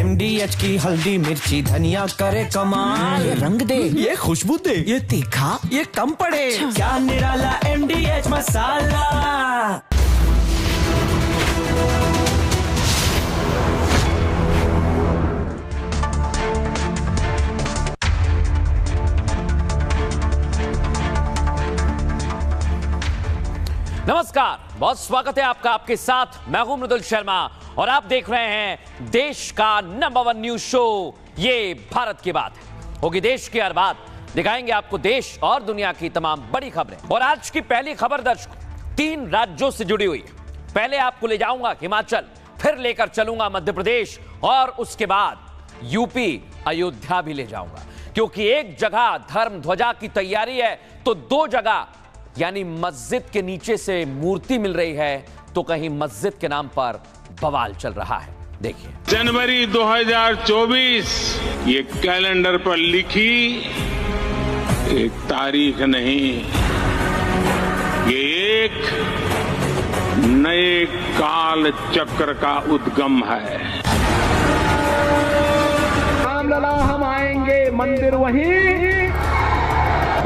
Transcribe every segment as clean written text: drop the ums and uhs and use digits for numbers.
MDH की हल्दी मिर्ची धनिया करे कमाल। ये रंग दे, ये खुशबू दे, ये तीखा, ये कम पड़े। क्या निराला MDH मसाला। नमस्कार, बहुत स्वागत है आपका। आपके साथ मैं हूं मृदुल शर्मा और आप देख रहे हैं देश का नंबर 1 न्यूज शो ये भारत की बात है। होगी देश की हर बात, दिखाएंगे आपको देश और दुनिया की तमाम बड़ी खबरें। और आज की पहली खबर दर्शकों 3 राज्यों से जुड़ी हुई है। पहले आपको ले जाऊंगा हिमाचल, फिर लेकर चलूंगा मध्य प्रदेश और उसके बाद यूपी अयोध्या भी ले जाऊंगा, क्योंकि एक जगह धर्म ध्वजा की तैयारी है तो 2 जगह यानी मस्जिद के नीचे से मूर्ति मिल रही है तो कहीं मस्जिद के नाम पर बवाल चल रहा है। देखिए, जनवरी 2024 ये कैलेंडर पर लिखी एक तारीख नहीं, ये एक नए काल चक्र का उद्गम है। रामलला हम आएंगे, मंदिर वहीं,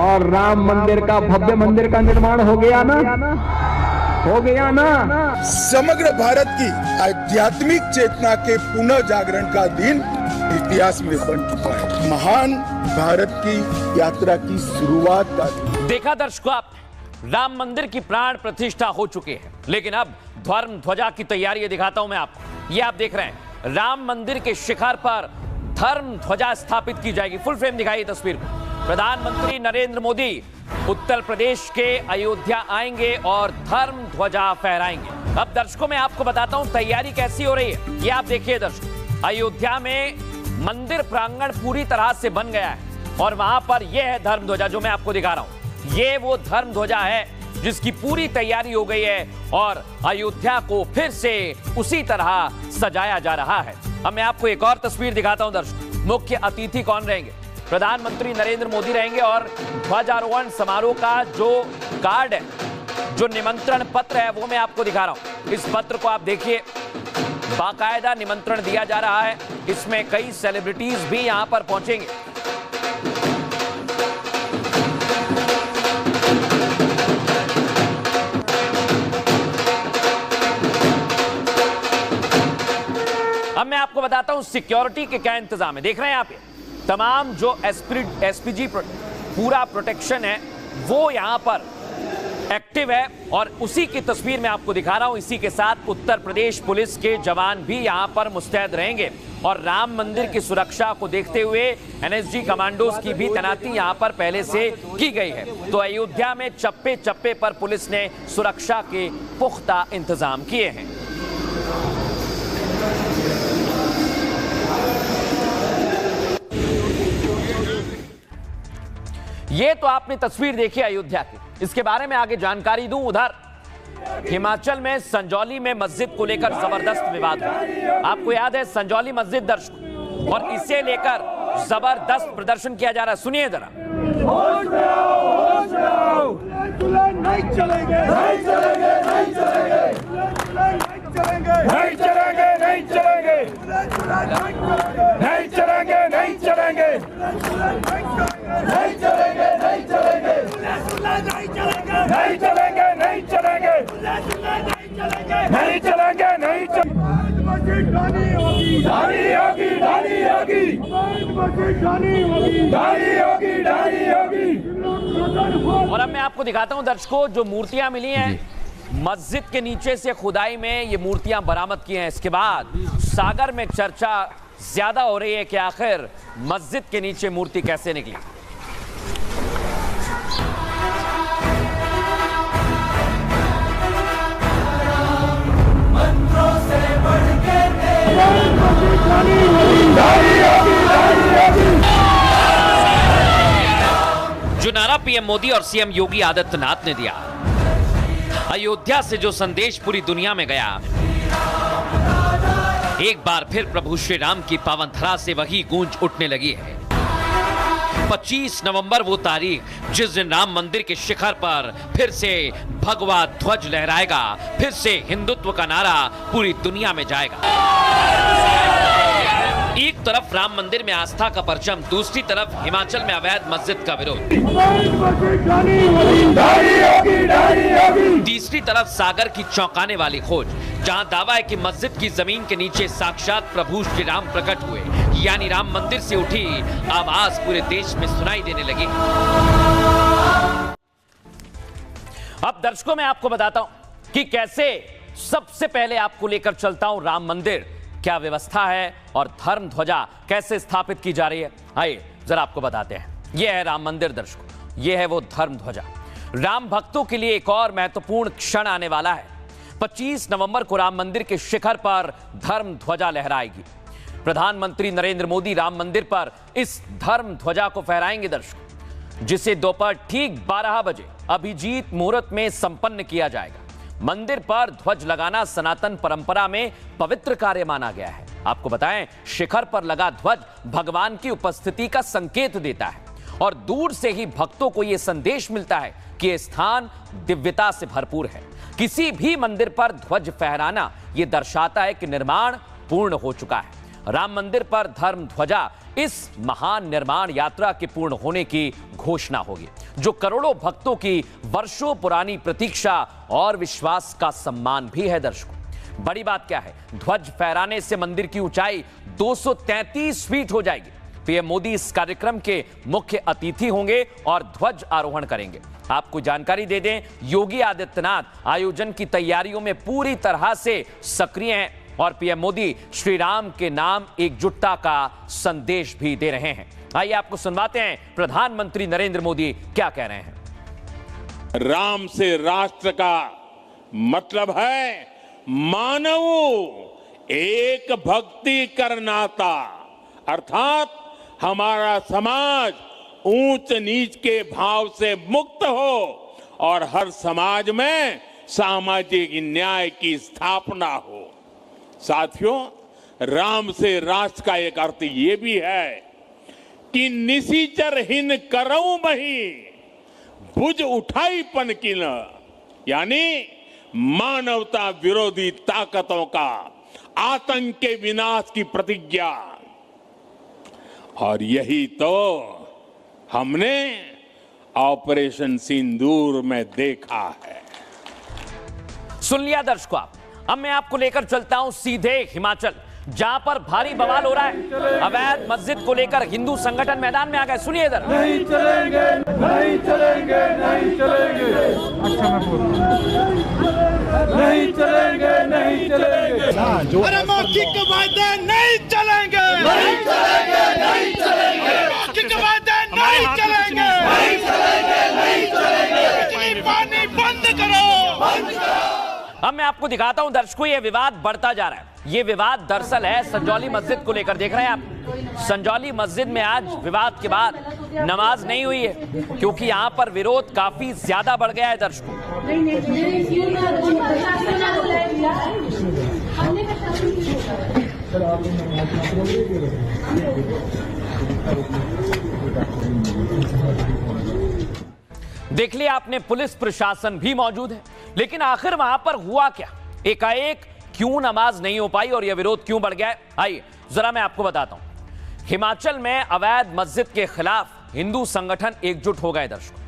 और राम मंदिर का भव्य मंदिर का निर्माण हो गया ना, हो गया ना। समग्र भारत की आध्यात्मिक चेतना के पुनः जागरण का दिन इतिहास में बन चुका है। महान भारत की यात्रा की शुरुआत का दिन। देखा दर्शकों, आप राम मंदिर की प्राण प्रतिष्ठा हो चुकी है, लेकिन अब धर्म ध्वजा की तैयारी दिखाता हूं मैं आपको। ये आप देख रहे हैं, राम मंदिर के शिखर पर धर्म ध्वजा स्थापित की जाएगी। फुल फ्रेम दिखाइए तस्वीर को। प्रधानमंत्री नरेंद्र मोदी उत्तर प्रदेश के अयोध्या आएंगे और धर्म ध्वजा फहराएंगे। अब दर्शकों मैं आपको बताता हूं तैयारी कैसी हो रही है। ये आप देखिए दर्शकों, अयोध्या में मंदिर प्रांगण पूरी तरह से बन गया है और वहां पर यह है धर्म ध्वजा जो मैं आपको दिखा रहा हूं। ये वो धर्म ध्वजा है जिसकी पूरी तैयारी हो गई है और अयोध्या को फिर से उसी तरह सजाया जा रहा है। अब मैं आपको एक और तस्वीर दिखाता हूं दर्शकों। मुख्य अतिथि कौन रहेंगे? प्रधानमंत्री नरेंद्र मोदी रहेंगे और ध्वजारोहण समारोह का जो कार्ड है, जो निमंत्रण पत्र है, वो मैं आपको दिखा रहा हूं। इस पत्र को आप देखिए, बाकायदा निमंत्रण दिया जा रहा है। इसमें कई सेलिब्रिटीज भी यहां पर पहुंचेंगे। अब मैं आपको बताता हूं सिक्योरिटी के क्या इंतजाम है। देख रहे हैं आप, तमाम जो एसपीजी पूरा प्रोटेक्शन है वो यहां पर एक्टिव है और उसी की तस्वीर मैं आपको दिखा रहा हूं। इसी के साथ उत्तर प्रदेश पुलिस के जवान भी यहां पर मुस्तैद रहेंगे और राम मंदिर की सुरक्षा को देखते हुए एनएसजी कमांडोज की भी तैनाती यहां पर पहले से की गई है। तो अयोध्या में चप्पे चप्पे पर पुलिस ने सुरक्षा के पुख्ता इंतजाम किए हैं। ये तो आपने तस्वीर देखी अयोध्या की, इसके बारे में आगे जानकारी दूं। उधर हिमाचल में संजौली में मस्जिद को लेकर जबरदस्त विवाद हुआ। आपको याद है संजौली मस्जिद दर्शक, और इसे लेकर जबरदस्त प्रदर्शन किया जा रहा है। सुनिए जरा। नहीं चलेंगे, नहीं चलेंगे, नहीं चलेंगे, नहीं चलेंगे, नहीं चलेंगे, नहीं चलेंगे, नहीं चलेंगे, नहीं चलेंगे, नहीं चलेंगे, नहीं चलेंगे, नहीं चलेंगे, नहीं चलेंगे, नहीं चलेंगे, ढानी होगी, ढानी होगी, ढानी होगी, ढानी होगी, ढानी होगी। और अब मैं आपको दिखाता हूं दर्शकों, जो मूर्तियां मिली हैं मस्जिद के नीचे से खुदाई में, ये मूर्तियां बरामद की हैं। इसके बाद सागर में चर्चा ज्यादा हो रही है कि आखिर मस्जिद के नीचे मूर्ति कैसे निकली। जो नारा पीएम मोदी और सीएम योगी आदित्यनाथ ने दिया, अयोध्या से जो संदेश पूरी दुनिया में गया, एक बार फिर प्रभु श्री राम की पावन धरा से वही गूंज उठने लगी है। 25 नवंबर वो तारीख जिस दिन राम मंदिर के शिखर पर फिर से भगवा ध्वज लहराएगा, फिर से हिंदुत्व का नारा पूरी दुनिया में जाएगा। एक तरफ राम मंदिर में आस्था का परचम, दूसरी तरफ हिमाचल में अवैध मस्जिद का विरोध, तीसरी तरफ सागर की चौंकाने वाली खोज, जहां दावा है कि मस्जिद की जमीन के नीचे साक्षात प्रभु श्री राम प्रकट हुए, यानी राम मंदिर से उठी आवाज पूरे देश में सुनाई देने लगी। अब दर्शकों मैं आपको बताता हूं कि कैसे सबसे पहले आपको लेकर चलता हूं राम मंदिर, क्या व्यवस्था है और धर्म ध्वजा कैसे स्थापित की जा रही है। आइए जरा आपको बताते हैं। यह है राम मंदिर दर्शकों, यह है वो धर्म ध्वजा। राम भक्तों के लिए एक और महत्वपूर्ण क्षण आने वाला है। 25 नवंबर को राम मंदिर के शिखर पर धर्म ध्वजा लहराएगी। प्रधानमंत्री नरेंद्र मोदी राम मंदिर पर इस धर्म ध्वजा को फहराएंगे दर्शकों, जिसे दोपहर ठीक 12 बजे अभिजीत मुहूर्त में संपन्न किया जाएगा। मंदिर पर ध्वज लगाना सनातन परंपरा में पवित्र कार्य माना गया है। आपको बताएं, शिखर पर लगा ध्वज भगवान की उपस्थिति का संकेत देता है और दूर से ही भक्तों को यह संदेश मिलता है कि यह स्थान दिव्यता से भरपूर है। किसी भी मंदिर पर ध्वज फहराना यह दर्शाता है कि निर्माण पूर्ण हो चुका है। राम मंदिर पर धर्म ध्वजा इस महान निर्माण यात्रा के पूर्ण होने की घोषणा होगी, जो करोड़ों भक्तों की वर्षों पुरानी प्रतीक्षा और विश्वास का सम्मान भी है दर्शकों। बड़ी बात क्या है, ध्वज फहराने से मंदिर की ऊंचाई 233 फीट हो जाएगी। पीएम मोदी इस कार्यक्रम के मुख्य अतिथि होंगे और ध्वज आरोहण करेंगे। आपको जानकारी दे दें, योगी आदित्यनाथ आयोजन की तैयारियों में पूरी तरह से सक्रिय हैं और पीएम मोदी श्री राम के नाम एकजुटता का संदेश भी दे रहे हैं। आइए आपको सुनवाते हैं प्रधानमंत्री नरेंद्र मोदी क्या कह रहे हैं। राम से राष्ट्र का मतलब है मानव एक भक्ति करनाता, अर्थात हमारा समाज ऊंच नीच के भाव से मुक्त हो और हर समाज में सामाजिक न्याय की स्थापना हो। साथियों, राम से राष्ट्र का एक अर्थ ये भी है कि निशिचरहीन करऊ मही भुज उठाई पनकिन, यानी मानवता विरोधी ताकतों का आतंक के विनाश की प्रतिज्ञा। और यही तो हमने ऑपरेशन सिंदूर में देखा है। सुन लिया दर्शकों आप। अब मैं आपको लेकर चलता हूं सीधे हिमाचल, जहां पर भारी बवाल हो रहा है। अवैध मस्जिद को लेकर हिंदू संगठन मैदान में आ गए। सुनिए इधर। नहीं चलेंगे, नहीं चलेंगे, नहीं चलेंगे। अच्छा मैं बोल रहा हूं, नहीं चलेंगे, नहीं चलेंगे। अरे मौखिक वादे नहीं चलेंगे, नहीं चलेंगे, नहीं चलेंगे। मौखिक वादे नहीं चलेंगे, नहीं चलेंगे, नहीं चलेंगे। बिजली पानी बंद करो, बंद करो। अब मैं आपको दिखाता हूं दर्शकों, यह विवाद बढ़ता जा रहा है। यह विवाद दरअसल है संजौली मस्जिद को लेकर। देख रहे हैं आप, संजौली मस्जिद में आज विवाद के बाद नमाज नहीं हुई है, क्योंकि यहां पर विरोध काफी ज्यादा बढ़ गया है दर्शकों। देख लिया आपने, पुलिस प्रशासन भी मौजूद है, लेकिन आखिर वहां पर हुआ क्या? एकाएक क्यों नमाज नहीं हो पाई और यह विरोध क्यों बढ़ गया है? आइए जरा मैं आपको बताता हूं। हिमाचल में अवैध मस्जिद के खिलाफ हिंदू संगठन एकजुट हो गए दर्शकों।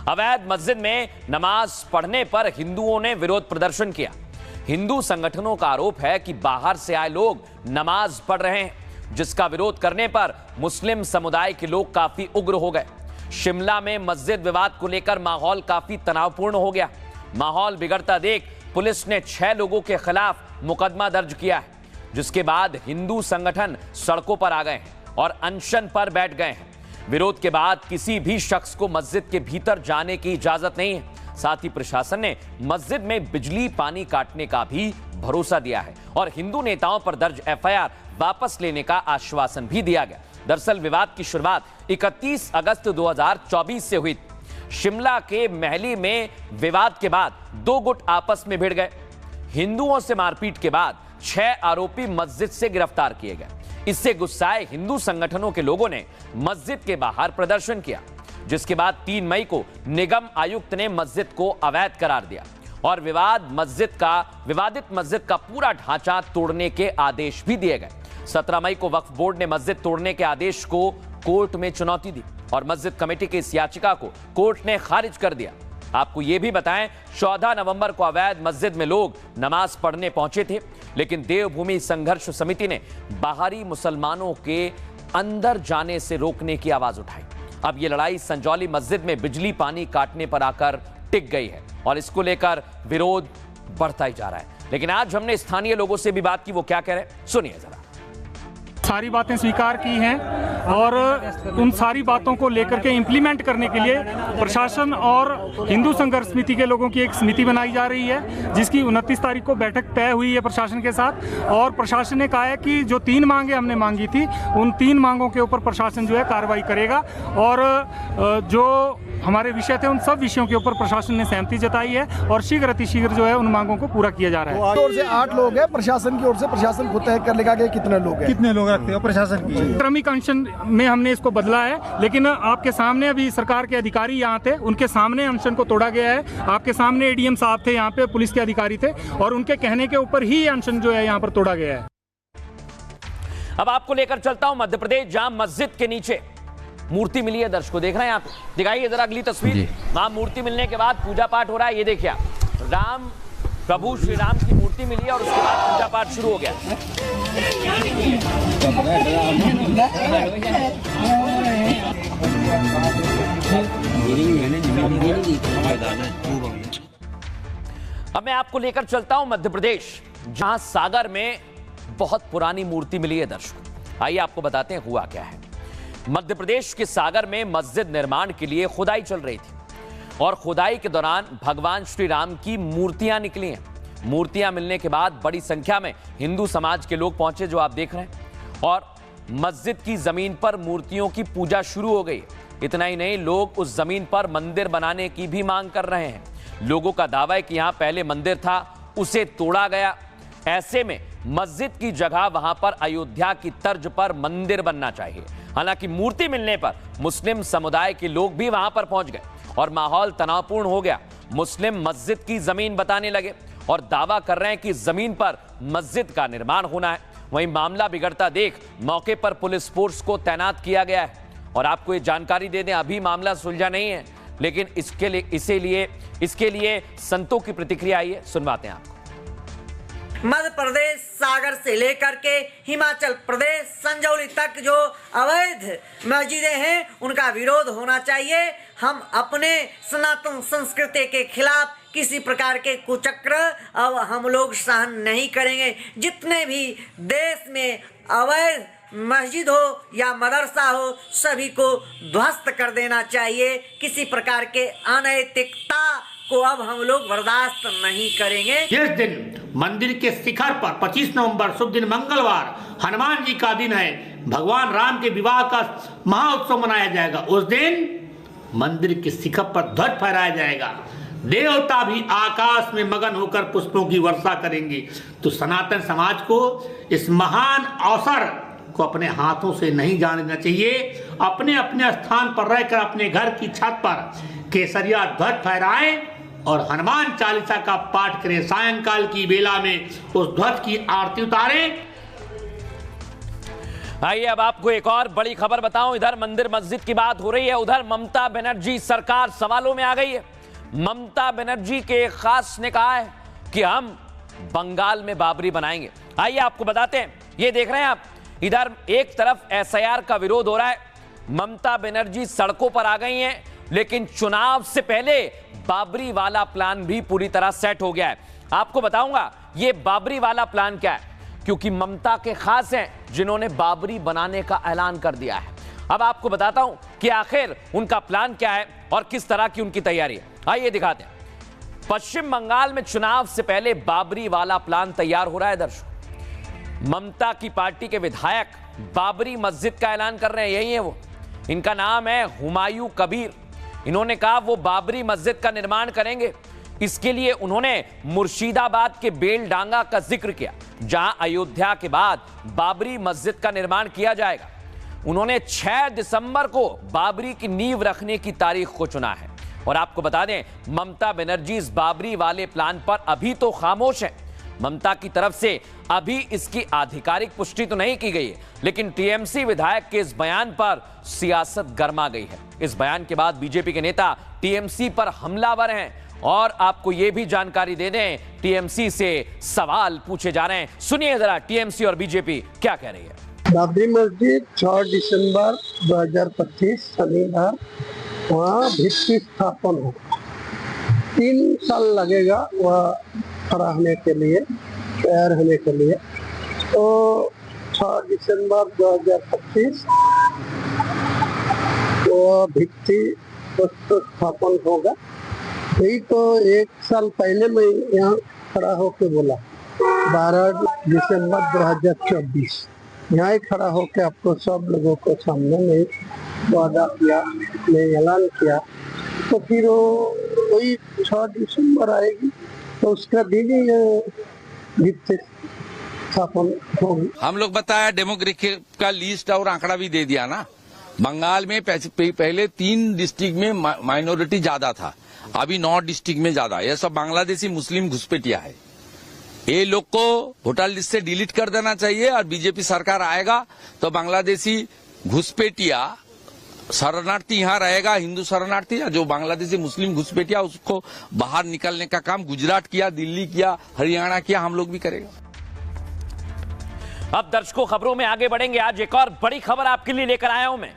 अवैध मस्जिद में नमाज पढ़ने पर हिंदुओं ने विरोध प्रदर्शन किया। हिंदू संगठनों का आरोप है कि बाहर से आए लोग नमाज पढ़ रहे हैं, जिसका विरोध करने पर मुस्लिम समुदाय के लोग काफी उग्र हो गए। शिमला में मस्जिद विवाद को लेकर माहौल काफी तनावपूर्ण हो गया। माहौल बिगड़ता देख पुलिस ने 6 लोगों के खिलाफ मुकदमा दर्ज किया है, जिसके बाद हिंदू संगठन सड़कों पर आ गए हैं और अनशन पर बैठ गए हैं। विरोध के बाद किसी भी शख्स को मस्जिद के भीतर जाने की इजाजत नहीं है। साथ ही प्रशासन ने मस्जिद में बिजली पानी काटने का भी भरोसा दिया है और हिंदू नेताओं पर दर्ज एफआईआर वापस लेने का आश्वासन भी दिया गया। दरअसल विवाद की शुरुआत 31 अगस्त 2024 से हुई। शिमला के महली में विवाद के बाद 2 गुट आपस में भिड़ गए। हिंदुओं से मारपीट के बाद 6 आरोपी मस्जिद से गिरफ्तार किए गए। इससे गुस्साए हिंदू संगठनों के लोगों ने मस्जिद के बाहर प्रदर्शन किया, जिसके बाद 3 मई को निगम आयुक्त ने मस्जिद को अवैध करार दिया और विवादित मस्जिद का पूरा ढांचा तोड़ने के आदेश भी दिए गए। 17 मई को वक्फ बोर्ड ने मस्जिद तोड़ने के आदेश को कोर्ट में चुनौती दी और मस्जिद कमेटी की इस याचिका को कोर्ट ने खारिज कर दिया। आपको यह भी बताएं, 14 नवंबर को अवैध मस्जिद में लोग नमाज पढ़ने पहुंचे थे, लेकिन देवभूमि संघर्ष समिति ने बाहरी मुसलमानों के अंदर जाने से रोकने की आवाज उठाई। अब यह लड़ाई संजौली मस्जिद में बिजली पानी काटने पर आकर टिक गई है और इसको लेकर विरोध बढ़ता ही जा रहा है। लेकिन आज हमने स्थानीय लोगों से भी बात की, वो क्या कह रहे हैं सुनिए जरा। सारी बातें स्वीकार की हैं और उन सारी बातों को लेकर के इम्प्लीमेंट करने के लिए प्रशासन और हिंदू संघर्ष समिति के लोगों की एक समिति बनाई जा रही है, जिसकी 29 तारीख को बैठक तय हुई है प्रशासन के साथ। और प्रशासन ने कहा है कि जो 3 मांगे हमने मांगी थी, उन 3 मांगों के ऊपर प्रशासन जो है कार्रवाई करेगा और जो हमारे विषय थे उन सब विषयों के ऊपर प्रशासन ने सहमति जताई है और शीघ्र अतिशीघ्र जो है उन मांगों को पूरा किया जा रहा है। ओर से 8 लोग हैं, प्रशासन की ओर से प्रशासन खुद तय कर लेगा कि कितने लोग रखते हो प्रशासन की। क्रमिक अनशन में हमने इसको बदला है, लेकिन आपके सामने अभी सरकार के अधिकारी यहाँ थे, उनके सामने अनशन को तोड़ा गया है। आपके सामने एडीएम साहब थे, यहाँ पे पुलिस के अधिकारी थे और उनके कहने के ऊपर ही अनशन जो है यहाँ पर तोड़ा गया है। अब आपको लेकर चलता हूं मध्य प्रदेश, जहां मस्जिद के नीचे मूर्ति मिली है। दर्शकों देख रहे हैं, आप दिखाइए जरा अगली तस्वीर। वहां मूर्ति मिलने के बाद पूजा पाठ हो रहा है। ये देखिए, राम प्रभु श्री राम की मूर्ति मिली है और उसके बाद पूजा पाठ शुरू हो गया। अब मैं आपको लेकर चलता हूं मध्य प्रदेश, जहां सागर में बहुत पुरानी मूर्ति मिली है। दर्शकों आइए आपको बताते हैं हुआ क्या है। मध्य प्रदेश के सागर में मस्जिद निर्माण के लिए खुदाई चल रही थी और खुदाई के दौरान भगवान श्री राम की मूर्तियां निकली हैं। मूर्तियां मिलने के बाद बड़ी संख्या में हिंदू समाज के लोग पहुंचे, जो आप देख रहे हैं, और मस्जिद की जमीन पर मूर्तियों की पूजा शुरू हो गई। इतना ही नहीं, लोग उस जमीन पर मंदिर बनाने की भी मांग कर रहे हैं। लोगों का दावा है कि यहां पहले मंदिर था, उसे तोड़ा गया। ऐसे में मस्जिद की जगह वहां पर अयोध्या की तर्ज पर मंदिर बनना चाहिए। हालांकि मूर्ति मिलने पर मुस्लिम समुदाय के लोग भी वहां पर पहुंच गए और माहौल तनावपूर्ण हो गया। मुस्लिम मस्जिद की जमीन बताने लगे और दावा कर रहे हैं कि जमीन पर मस्जिद का निर्माण होना है। वहीं मामला बिगड़ता देख मौके पर पुलिस फोर्स को तैनात किया गया है। और आपको ये जानकारी दे दें, अभी मामला सुलझा नहीं है, लेकिन इसके लिए संतों की प्रतिक्रिया आई है, सुनवाते हैं आपको। मध्य प्रदेश सागर से लेकर के हिमाचल प्रदेश संजौली तक जो अवैध मस्जिदें हैं, उनका विरोध होना चाहिए। हम अपने सनातन संस्कृति के खिलाफ किसी प्रकार के कुचक्र अब हम लोग सहन नहीं करेंगे। जितने भी देश में अवैध मस्जिद हो या मदरसा हो, सभी को ध्वस्त कर देना चाहिए। किसी प्रकार के अनैतिकता को अब हम लोग बर्दाश्त नहीं करेंगे। जिस दिन मंदिर के शिखर पर 25 नवंबर शुभ दिन मंगलवार हनुमान जी का दिन है, भगवान राम के विवाह का महाउत्सव मनाया जाएगा। उस दिन मंदिर के शिखर पर ध्वज फहराया जाएगा। देवता भी आकाश में मगन होकर पुष्पों की वर्षा करेंगे। तो सनातन समाज को इस महान अवसर को अपने हाथों से नहीं जाने देना चाहिए। अपने अपने स्थान पर रहकर अपने घर की छत पर केसरिया ध्वज फहराएं और हनुमान चालीसा का पाठ करें। सायंकाल की बेला में उस ध्वज की आरती उतारें। आइए अब आपको एक और बड़ी खबर बताऊं। इधर मंदिर मस्जिद की बात हो रही है, उधर ममता बनर्जी सरकार सवालों में आ गई है। ममता बनर्जी के एक खास ने कहा है कि हम बंगाल में बाबरी बनाएंगे। आइए आपको बताते हैं, ये देख रहे हैं आप, इधर एक तरफ एसआईआर का विरोध हो रहा है, ममता बनर्जी सड़कों पर आ गई हैं, लेकिन चुनाव से पहले बाबरी वाला प्लान भी पूरी तरह सेट हो गया है। आपको बताऊंगा ये बाबरी वाला प्लान क्या है, क्योंकि ममता के खास हैं जिन्होंने बाबरी बनाने का ऐलान कर दिया है। अब आपको बताता हूं कि आखिर उनका प्लान क्या है और किस तरह की उनकी तैयारी है। आइए दिखाते हैं। पश्चिम बंगाल में चुनाव से पहले बाबरी वाला प्लान तैयार हो रहा है। दर्शकों, ममता की पार्टी के विधायक बाबरी मस्जिद का ऐलान कर रहे हैं, यही है वो। इनका नाम है हुमायूं कबीर। इन्होंने कहा वो बाबरी मस्जिद का निर्माण करेंगे। इसके लिए उन्होंने मुर्शिदाबाद के बेलडांगा का जिक्र किया, जहां अयोध्या के बाद बाबरी मस्जिद का निर्माण किया जाएगा। उन्होंने 6 दिसंबर को बाबरी की नींव रखने की तारीख को चुना है। और आपको बता दें, ममता बनर्जी इस बाबरी वाले प्लान पर अभी तो खामोश है। ममता की तरफ से अभी इसकी आधिकारिक पुष्टि तो नहीं की गई है, लेकिन टीएमसी विधायक के इस बयान पर सियासत गर्मा गई है। इस बयान के बाद बीजेपी के नेता टीएमसी पर हमलावर हैं और आपको यह भी जानकारी दे दें, टीएमसी से सवाल पूछे जा रहे हैं। सुनिए जरा टीएमसी और बीजेपी क्या कह रही है। बाबरी मस्जिद 6 दिसंबर 2025 शनिवार वहाँ भित्ति स्थापन होगा। 3 साल लगेगा वह खड़ा होने के लिए, तैयार होने के लिए। तो 6 दिसंबर 2025 वो भित्ति स्थापन होगा। यही तो 1 साल पहले मैं यहाँ खड़ा होके बोला 12 दिसंबर 2024 यहाँ ही खड़ा होके आपको सब लोगों को सामने में वादा किया, मैं ऐलान किया। तो फिर वही 6 दिसंबर आएगी तो उसका दिन ही स्थापन होगी। हम लोग बताया डेमोग्राफिक का लिस्ट और आंकड़ा भी दे दिया ना। बंगाल में पहले 3 डिस्ट्रिक्ट में माइनॉरिटी ज्यादा था, अभी 9 डिस्ट्रिक्ट में ज्यादा। यह सब बांग्लादेशी मुस्लिम घुसपैठिया है। ये लोग को वोटर लिस्ट से डिलीट कर देना चाहिए और बीजेपी सरकार आएगा तो बांग्लादेशी घुसपैठिया शरणार्थी यहाँ रहेगा, हिंदू शरणार्थी, जो बांग्लादेशी मुस्लिम घुसपैठिया उसको बाहर निकलने का काम गुजरात किया, दिल्ली किया, हरियाणा किया, हम लोग भी करेगा। अब दर्शकों खबरों में आगे बढ़ेंगे। आज एक और बड़ी खबर आपके लिए लेकर आया हूं मैं।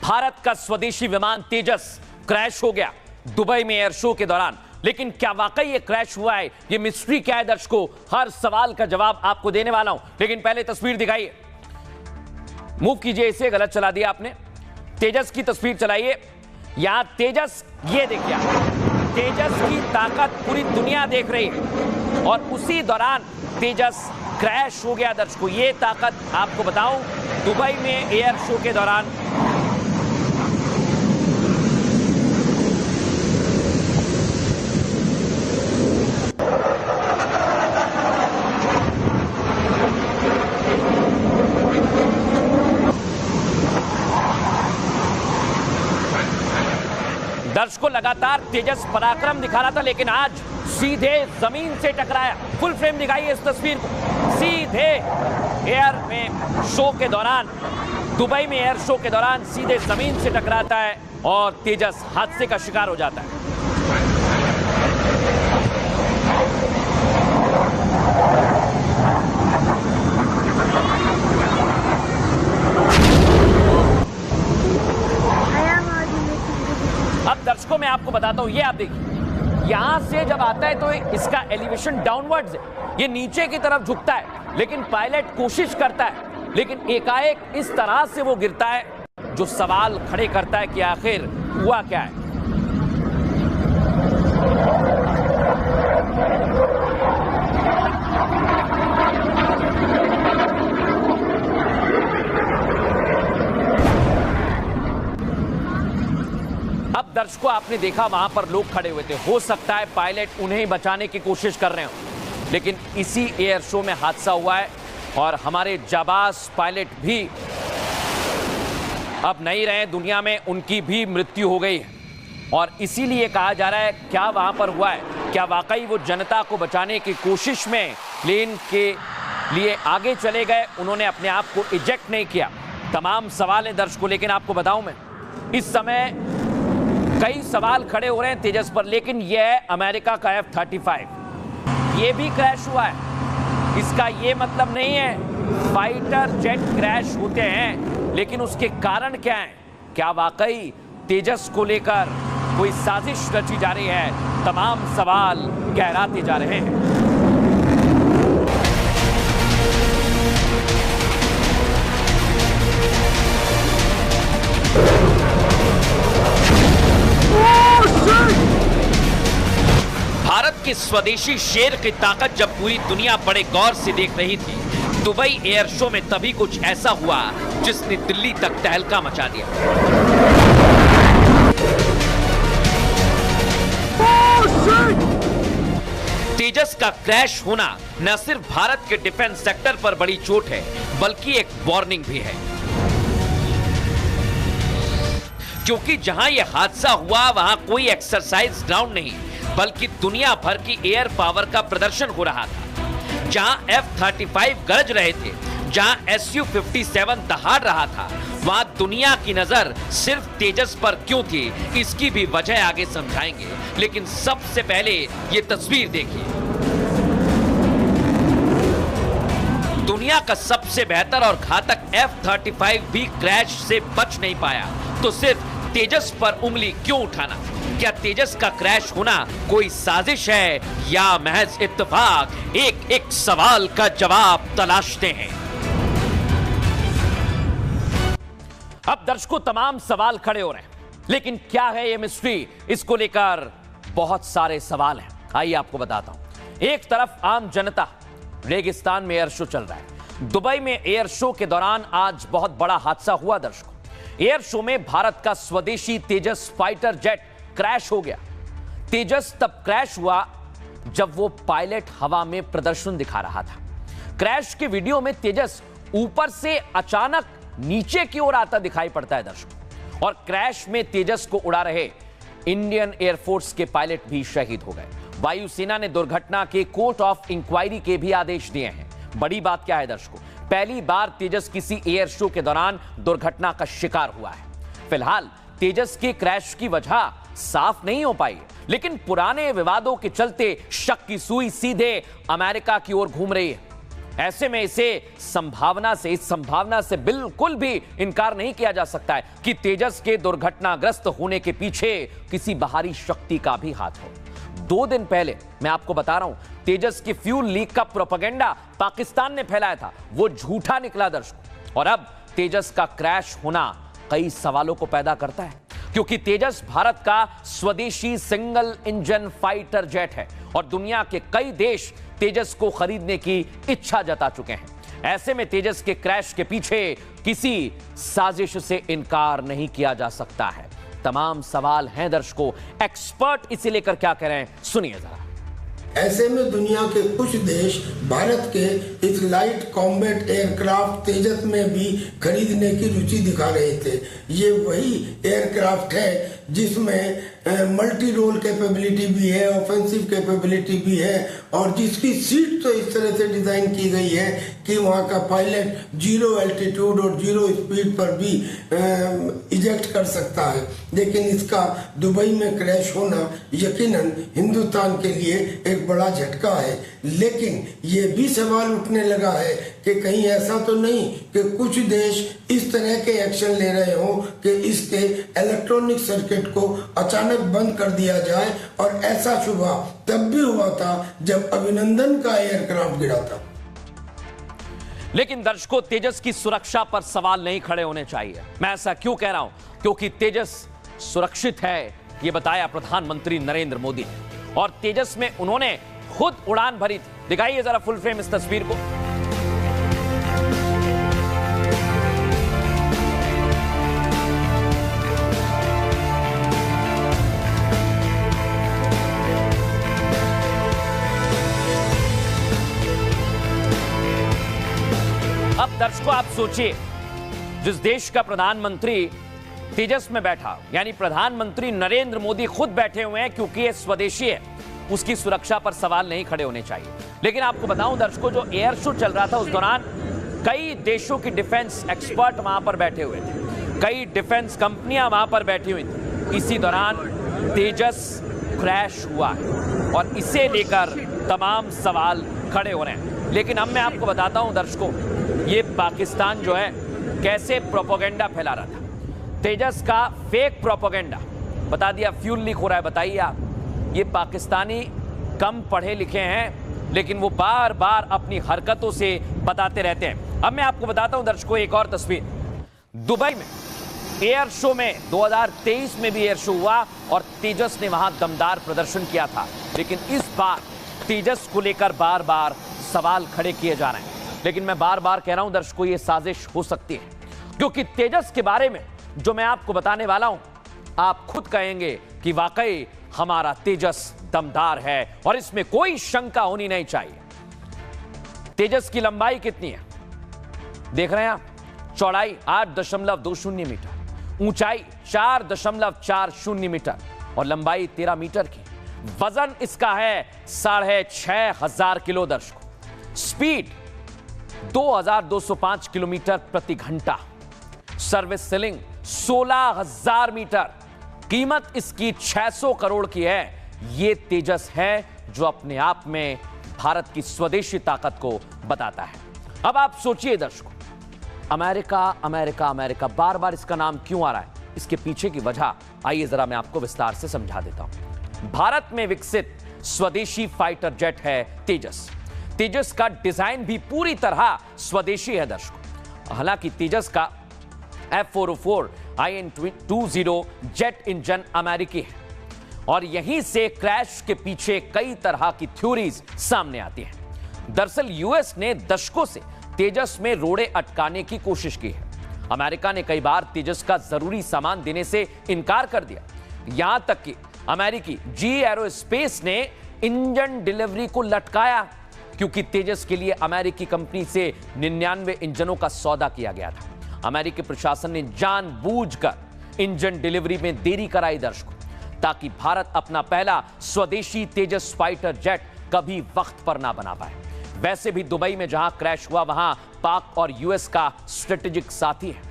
भारत का स्वदेशी विमान तेजस क्रैश हो गया दुबई में एयर शो के दौरान। लेकिन क्या वाकई ये क्रैश हुआ है, ये मिस्ट्री क्या है दर्शकों, हर सवाल का जवाब आपको देने वाला हूं। लेकिन पहले तस्वीर दिखाइए, मूव कीजिए इसे, गलत चला दिया आपने। तेजस की तस्वीर चलाइए। यहां तेजस, ये देखिए, तेजस की ताकत पूरी दुनिया देख रही है और उसी दौरान तेजस क्रैश हो गया दर्शकों। ये ताकत आपको बताऊं, दुबई में एयर शो के दौरान दर्शकों लगातार तेजस पराक्रम दिखा रहा था, लेकिन आज सीधे जमीन से टकराया। फुल फ्रेम दिखाइए इस तस्वीर को। सीधे एयर में शो के दौरान, दुबई में एयर शो के दौरान सीधे जमीन से टकराता है और तेजस हादसे का शिकार हो जाता है। अब दर्शकों मैं आपको बताता हूं, ये आप देखिए, यहां से जब आता है तो इसका एलिवेशन डाउनवर्ड्स है, ये नीचे की तरफ झुकता है, लेकिन पायलट कोशिश करता है, लेकिन एकाएक इस तरह से वो गिरता है जो सवाल खड़े करता है कि आखिर हुआ क्या है। अब दर्शकों आपने देखा वहां पर लोग खड़े हुए थे, हो सकता है पायलट उन्हें बचाने की कोशिश कर रहे हो, लेकिन इसी एयर शो में हादसा हुआ है और हमारे जाबाज पायलट भी अब नहीं रहे दुनिया में, उनकी भी मृत्यु हो गई है। और इसीलिए कहा जा रहा है क्या वहां पर हुआ है, क्या वाकई वो जनता को बचाने की कोशिश में प्लेन के लिए आगे चले गए, उन्होंने अपने आप को इजेक्ट नहीं किया। तमाम सवाल हैं दर्शकों, लेकिन आपको बताऊं मैं, इस समय कई सवाल खड़े हो रहे हैं तेजस पर, लेकिन यह है अमेरिका का F-35, ये भी क्रैश हुआ है। इसका ये मतलब नहीं है फाइटर जेट क्रैश होते हैं, लेकिन उसके कारण क्या है, क्या वाकई तेजस को लेकर कोई साजिश रची जा रही है, तमाम सवाल गहराते जा रहे हैं। भारत के स्वदेशी शेर की ताकत जब पूरी दुनिया बड़े गौर से देख रही थी, दुबई एयर शो में तभी कुछ ऐसा हुआ जिसने दिल्ली तक तहलका मचा दिया। तेजस का क्रैश होना न सिर्फ भारत के डिफेंस सेक्टर पर बड़ी चोट है, बल्कि एक वार्निंग भी है, क्योंकि जहां यह हादसा हुआ वहां कोई एक्सरसाइज ग्राउंड नहीं, बल्कि दुनिया भर की एयर पावर का प्रदर्शन हो रहा था। जहां F-35 गरज रहे थे, जहां Su-57 दहाड़ रहा था, वहां दुनिया की नजर सिर्फ तेजस पर क्यों थी, इसकी भी वजह आगे समझाएंगे। लेकिन सबसे पहले ये तस्वीर देखिए। दुनिया का सबसे बेहतर और घातक F-35 भी क्रैश से बच नहीं पाया, तो सिर्फ तेजस पर उंगली क्यों उठाना? क्या तेजस का क्रैश होना कोई साजिश है या महज इत्तेफाक? एक एक सवाल का जवाब तलाशते हैं। अब दर्शकों, तमाम सवाल खड़े हो रहे हैं, लेकिन क्या है ये मिस्ट्री? इसको लेकर बहुत सारे सवाल हैं। आइए आपको बताता हूं। एक तरफ आम जनता, रेगिस्तान में एयर शो चल रहा है। दुबई में एयर शो के दौरान आज बहुत बड़ा हादसा हुआ दर्शकों। एयर शो में भारत का स्वदेशी तेजस फाइटर जेट क्रैश हो गया। तेजस तब क्रैश हुआ जब वो पायलट हवा में प्रदर्शन दिखा रहा था। क्रैश के वीडियो में तेजस ऊपर से अचानक नीचे की ओर आता दिखाई पड़ता है दर्शकों, और क्रैश में तेजस को उड़ा रहे इंडियन एयरफोर्स के पायलट भी शहीद हो गए। वायुसेना ने दुर्घटना के कोर्ट ऑफ इंक्वायरी के भी आदेश दिए हैं। बड़ी बात क्या है दर्शकों? पहली बार तेजस किसी एयर शो के दौरान दुर्घटना का शिकार हुआ है। फिलहाल तेजस के क्रैश की वजह साफ नहीं हो पाई, लेकिन पुराने विवादों के चलते शक की सुई सीधे अमेरिका की ओर घूम रही है। ऐसे में इस संभावना से बिल्कुल भी इनकार नहीं किया जा सकता है कि तेजस के दुर्घटनाग्रस्त होने के पीछे किसी बाहरी शक्ति का भी हाथ हो। 2 दिन पहले मैं आपको बता रहा हूं, तेजस की फ्यूल लीक का प्रोपेगेंडा पाकिस्तान ने फैलाया था, वो झूठा निकला दर्शकों। और अब तेजस का क्रैश होना कई सवालों को पैदा करता है, क्योंकि तेजस भारत का स्वदेशी सिंगल इंजन फाइटर जेट है और दुनिया के कई देश तेजस को खरीदने की इच्छा जता चुके हैं। ऐसे में तेजस के क्रैश के पीछे किसी साजिश से इनकार नहीं किया जा सकता है। तमाम सवाल हैं दर्शकों। एक्सपर्ट इसे लेकर क्या कह रहे हैं, सुनिए जरा। ऐसे में दुनिया के कुछ देश भारत के इस लाइट कॉम्बैट एयरक्राफ्ट तेजस में भी खरीदने की रुचि दिखा रहे थे। ये वही एयरक्राफ्ट है जिसमें मल्टी रोल कैपेबिलिटी भी है, ऑफेंसिव कैपेबिलिटी भी है, और जिसकी सीट तो इस तरह से डिजाइन की गई है कि वहाँ का पायलट 0 एल्टीट्यूड और 0 स्पीड पर भी इजेक्ट कर सकता है। लेकिन इसका दुबई में क्रैश होना यकीनन हिंदुस्तान के लिए एक बड़ा झटका है। लेकिन ये भी सवाल उठने लगा है कि कहीं ऐसा तो नहीं कि कुछ देश इस तरह के एक्शन ले रहे हों कि इसके इलेक्ट्रॉनिक सर्किट को अचानक बंद कर दिया जाए, और ऐसा शुबा तब भी हुआ था जब अभिनंदन का एयरक्राफ्ट गिरा था। लेकिन दर्शकों, तेजस की सुरक्षा पर सवाल नहीं खड़े होने चाहिए। मैं ऐसा क्यों कह रहा हूं? क्योंकि तेजस सुरक्षित है, यह बताया प्रधानमंत्री नरेंद्र मोदी ने, और तेजस में उन्होंने खुद उड़ान भरी थी। दिखाइए जरा फुल फ्रेम इस तस्वीर को। अब दर्शकों, आप सोचिए, जिस देश का प्रधानमंत्री तेजस में बैठा, यानी प्रधानमंत्री नरेंद्र मोदी खुद बैठे हुए हैं, क्योंकि ये स्वदेशी है, उसकी सुरक्षा पर सवाल नहीं खड़े होने चाहिए। लेकिन आपको बताऊं दर्शकों, जो एयर शो चल रहा था उस दौरान कई देशों की डिफेंस एक्सपर्ट वहां पर बैठे हुए थे, कई डिफेंस कंपनियां वहां पर बैठी हुई थी। इसी दौरान तेजस क्रैश हुआ है और इसे लेकर तमाम सवाल खड़े हो रहे हैं। लेकिन अब मैं आपको बताता हूं दर्शकों, ये पाकिस्तान जो है कैसे प्रोपेगेंडा फैला रहा था। तेजस का फेक प्रोपेगेंडा बता दिया, फ्यूल लीक हो रहा है। बताइए आप, ये पाकिस्तानी कम पढ़े लिखे हैं, लेकिन वो बार बार अपनी हरकतों से बताते रहते हैं। अब मैं आपको बताता हूं दर्शकों एक और तस्वीर। दुबई में एयर शो में 2023 में भी एयर शो हुआ और तेजस ने वहां दमदार प्रदर्शन किया था, लेकिन इस बार तेजस को लेकर बार बार सवाल खड़े किए जा रहे हैं। लेकिन मैं बार बार कह रहा हूं दर्शकों, ये साजिश हो सकती है, क्योंकि तेजस के बारे में जो मैं आपको बताने वाला हूं, आप खुद कहेंगे कि वाकई हमारा तेजस दमदार है और इसमें कोई शंका होनी नहीं चाहिए। तेजस की लंबाई कितनी है देख रहे हैं आप? चौड़ाई 8.20 मीटर, ऊंचाई 4.40 मीटर और लंबाई 13 मीटर की। वजन इसका है 6,500 किलो दर्शकों। स्पीड 2205 किलोमीटर प्रति घंटा, सर्विस सीलिंग 16,000 मीटर, कीमत इसकी 600 करोड़ की है। यह तेजस है जो अपने आप में भारत की स्वदेशी ताकत को बताता है। अब आप सोचिए दर्शकों, अमेरिका अमेरिका अमेरिका बार बार इसका नाम क्यों आ रहा है? इसके पीछे की वजह आइए जरा मैं आपको विस्तार से समझा देता हूं। भारत में विकसित स्वदेशी फाइटर जेट है तेजस। तेजस का डिजाइन भी पूरी तरह स्वदेशी है दर्शकों। हालांकि तेजस का F404 IN-20 जेट इंजन अमेरिकी है और यहीं से क्रैश के पीछे कई तरह की थ्योरीज सामने आती हैं। दरअसल यूएस ने दशकों से तेजस में रोड़े अटकाने की कोशिश की है। अमेरिका ने कई बार तेजस का जरूरी सामान देने से इनकार कर दिया। यहां तक कि अमेरिकी जी एरोस्पेस ने इंजन डिलीवरी को लटकाया क्योंकि तेजस के लिए अमेरिकी कंपनी से 99 इंजनों का सौदा किया गया था। अमेरिकी प्रशासन ने जानबूझकर इंजन डिलीवरी में देरी कराई दर्शकों, ताकि भारत अपना पहला स्वदेशी तेजस फाइटर जेट कभी वक्त पर ना बना पाए। वैसे भी दुबई में जहां क्रैश हुआ वहां पाक और यूएस का स्ट्रेटेजिक साथी है।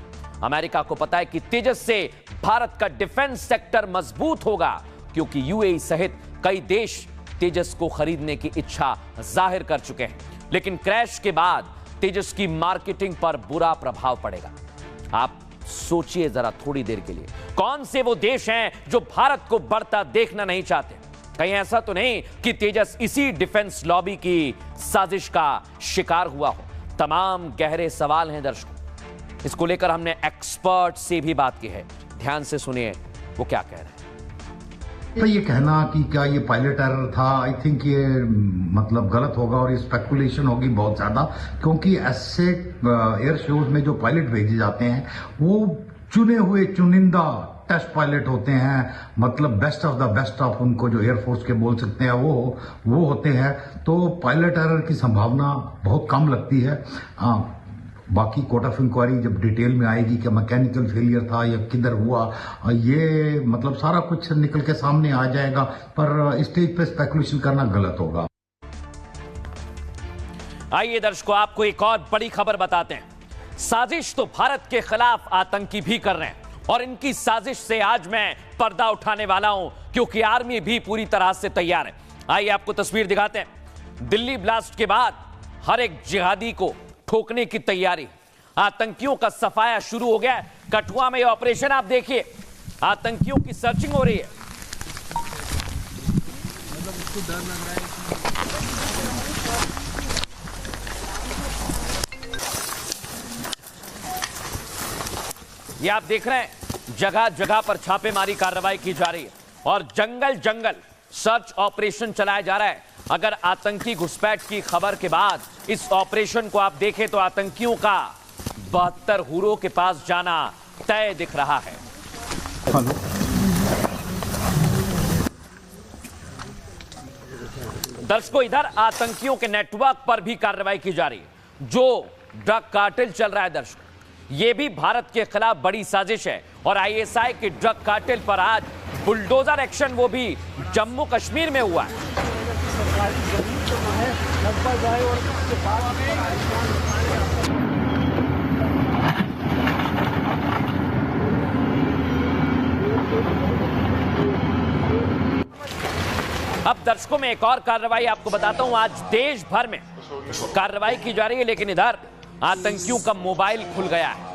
अमेरिका को पता है कि तेजस से भारत का डिफेंस सेक्टर मजबूत होगा क्योंकि यूएई सहित कई देश तेजस को खरीदने की इच्छा जाहिर कर चुके हैं। लेकिन क्रैश के बाद तेजस की मार्केटिंग पर बुरा प्रभाव पड़ेगा। आप सोचिए जरा थोड़ी देर के लिए, कौन से वो देश हैं जो भारत को बढ़ता देखना नहीं चाहते? कहीं ऐसा तो नहीं कि तेजस इसी डिफेंस लॉबी की साजिश का शिकार हुआ हो? तमाम गहरे सवाल हैं दर्शकों। इसको लेकर हमने एक्सपर्ट से भी बात की है। ध्यान से सुनिए वो क्या कह रहे हैं। तो ये कहना कि क्या ये पायलट एरर था, आई थिंक ये मतलब गलत होगा और ये स्पेकुलेशन होगी बहुत ज्यादा, क्योंकि ऐसे एयर शोज में जो पायलट भेजे जाते हैं वो चुने हुए चुनिंदा टेस्ट पायलट होते हैं, मतलब best of the best of उनको जो एयरफोर्स के बोल सकते हैं वो होते हैं। तो पायलट एरर की संभावना बहुत कम लगती है। बाकी कोर्ट ऑफ इंक्वायरी जब डिटेल में आएगी कि मैकेनिकल फेलियर था या किधर हुआ, ये मतलब सारा कुछ निकल के सामने आ जाएगा, पर स्टेज पे स्पेकुलेशन करना गलत होगा। आइए दर्शकों, आपको एक और बड़ी खबर बताते हैं। साजिश तो भारत के खिलाफ आतंकी भी कर रहे हैं और इनकी साजिश से आज मैं पर्दा उठाने वाला हूं क्योंकि आर्मी भी पूरी तरह से तैयार है। आइए आपको तस्वीर दिखाते हैं। दिल्ली ब्लास्ट के बाद हर एक जिहादी को ठोकने की तैयारी, आतंकियों का सफाया शुरू हो गया है। कठुआ में यह ऑपरेशन आप देखिए, आतंकियों की सर्चिंग हो रही है। ये आप देख रहे हैं, जगह जगह पर छापेमारी कार्रवाई की जा रही है और जंगल जंगल सर्च ऑपरेशन चलाया जा रहा है। अगर आतंकी घुसपैठ की खबर के बाद इस ऑपरेशन को आप देखें तो आतंकियों का 72 हुरों के पास जाना तय दिख रहा है। दर्शकों, इधर आतंकियों के नेटवर्क पर भी कार्रवाई की जा रही है। जो ड्रग कार्टेल चल रहा है दर्शकों, यह भी भारत के खिलाफ बड़ी साजिश है और आईएसआई के ड्रग कार्टेल पर आज बुलडोजर एक्शन वो भी जम्मू कश्मीर में हुआ है। अब दर्शकों में एक और कार्रवाई आपको बताता हूं। आज देश भर में कार्रवाई की जा रही है, लेकिन इधर आतंकियों का मोबाइल खुल गया है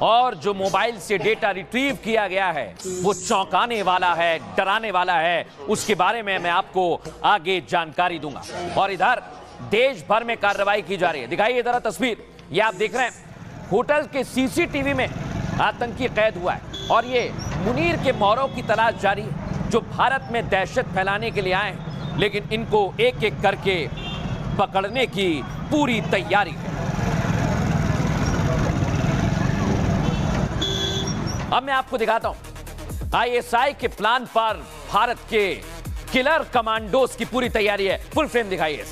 और जो मोबाइल से डेटा रिट्रीव किया गया है वो चौंकाने वाला है, डराने वाला है। उसके बारे में मैं आपको आगे जानकारी दूंगा। और इधर देश भर में कार्रवाई की जा रही है। दिखाइए जरा तस्वीर, ये आप देख रहे हैं, होटल के सीसीटीवी में आतंकी कैद हुआ है और ये मुनीर के मौरों की तलाश जारी है जो भारत में दहशत फैलाने के लिए आए हैं, लेकिन इनको एक एक करके पकड़ने की पूरी तैयारी है। अब मैं आपको दिखाता हूं आईएसआई के प्लान पर भारत के किलर कमांडोज की पूरी तैयारी है। फुल फ्रेम दिखाइए।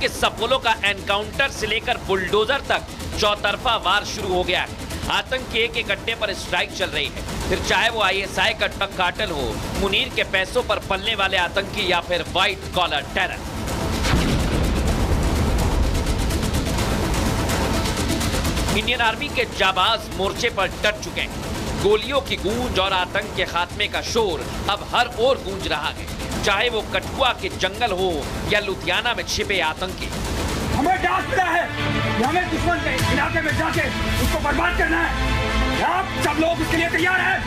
के सपोलो का एनकाउंटर से लेकर बुलडोजर तक चौतरफा वार शुरू हो गया है। आतंक के एक अड्डे पर स्ट्राइक चल रही है, फिर चाहे वो आईएसआई का ट्रक कार्टेल हो, मुनीर के पैसों पर पलने वाले आतंकी या फिर white collar terror. Indian army के जाबाज मोर्चे पर डट चुके हैं। गोलियों की गूंज और आतंक के खात्मे का शोर अब हर ओर गूंज रहा है, चाहे वो कठुआ के जंगल हो या लुधियाना में छिपे आतंकी। हमें डांट मिला है कि हमें दुश्मन के इलाके में जाके उसको बर्बाद करना है। आप सब लोग इसके लिए तैयार हैं?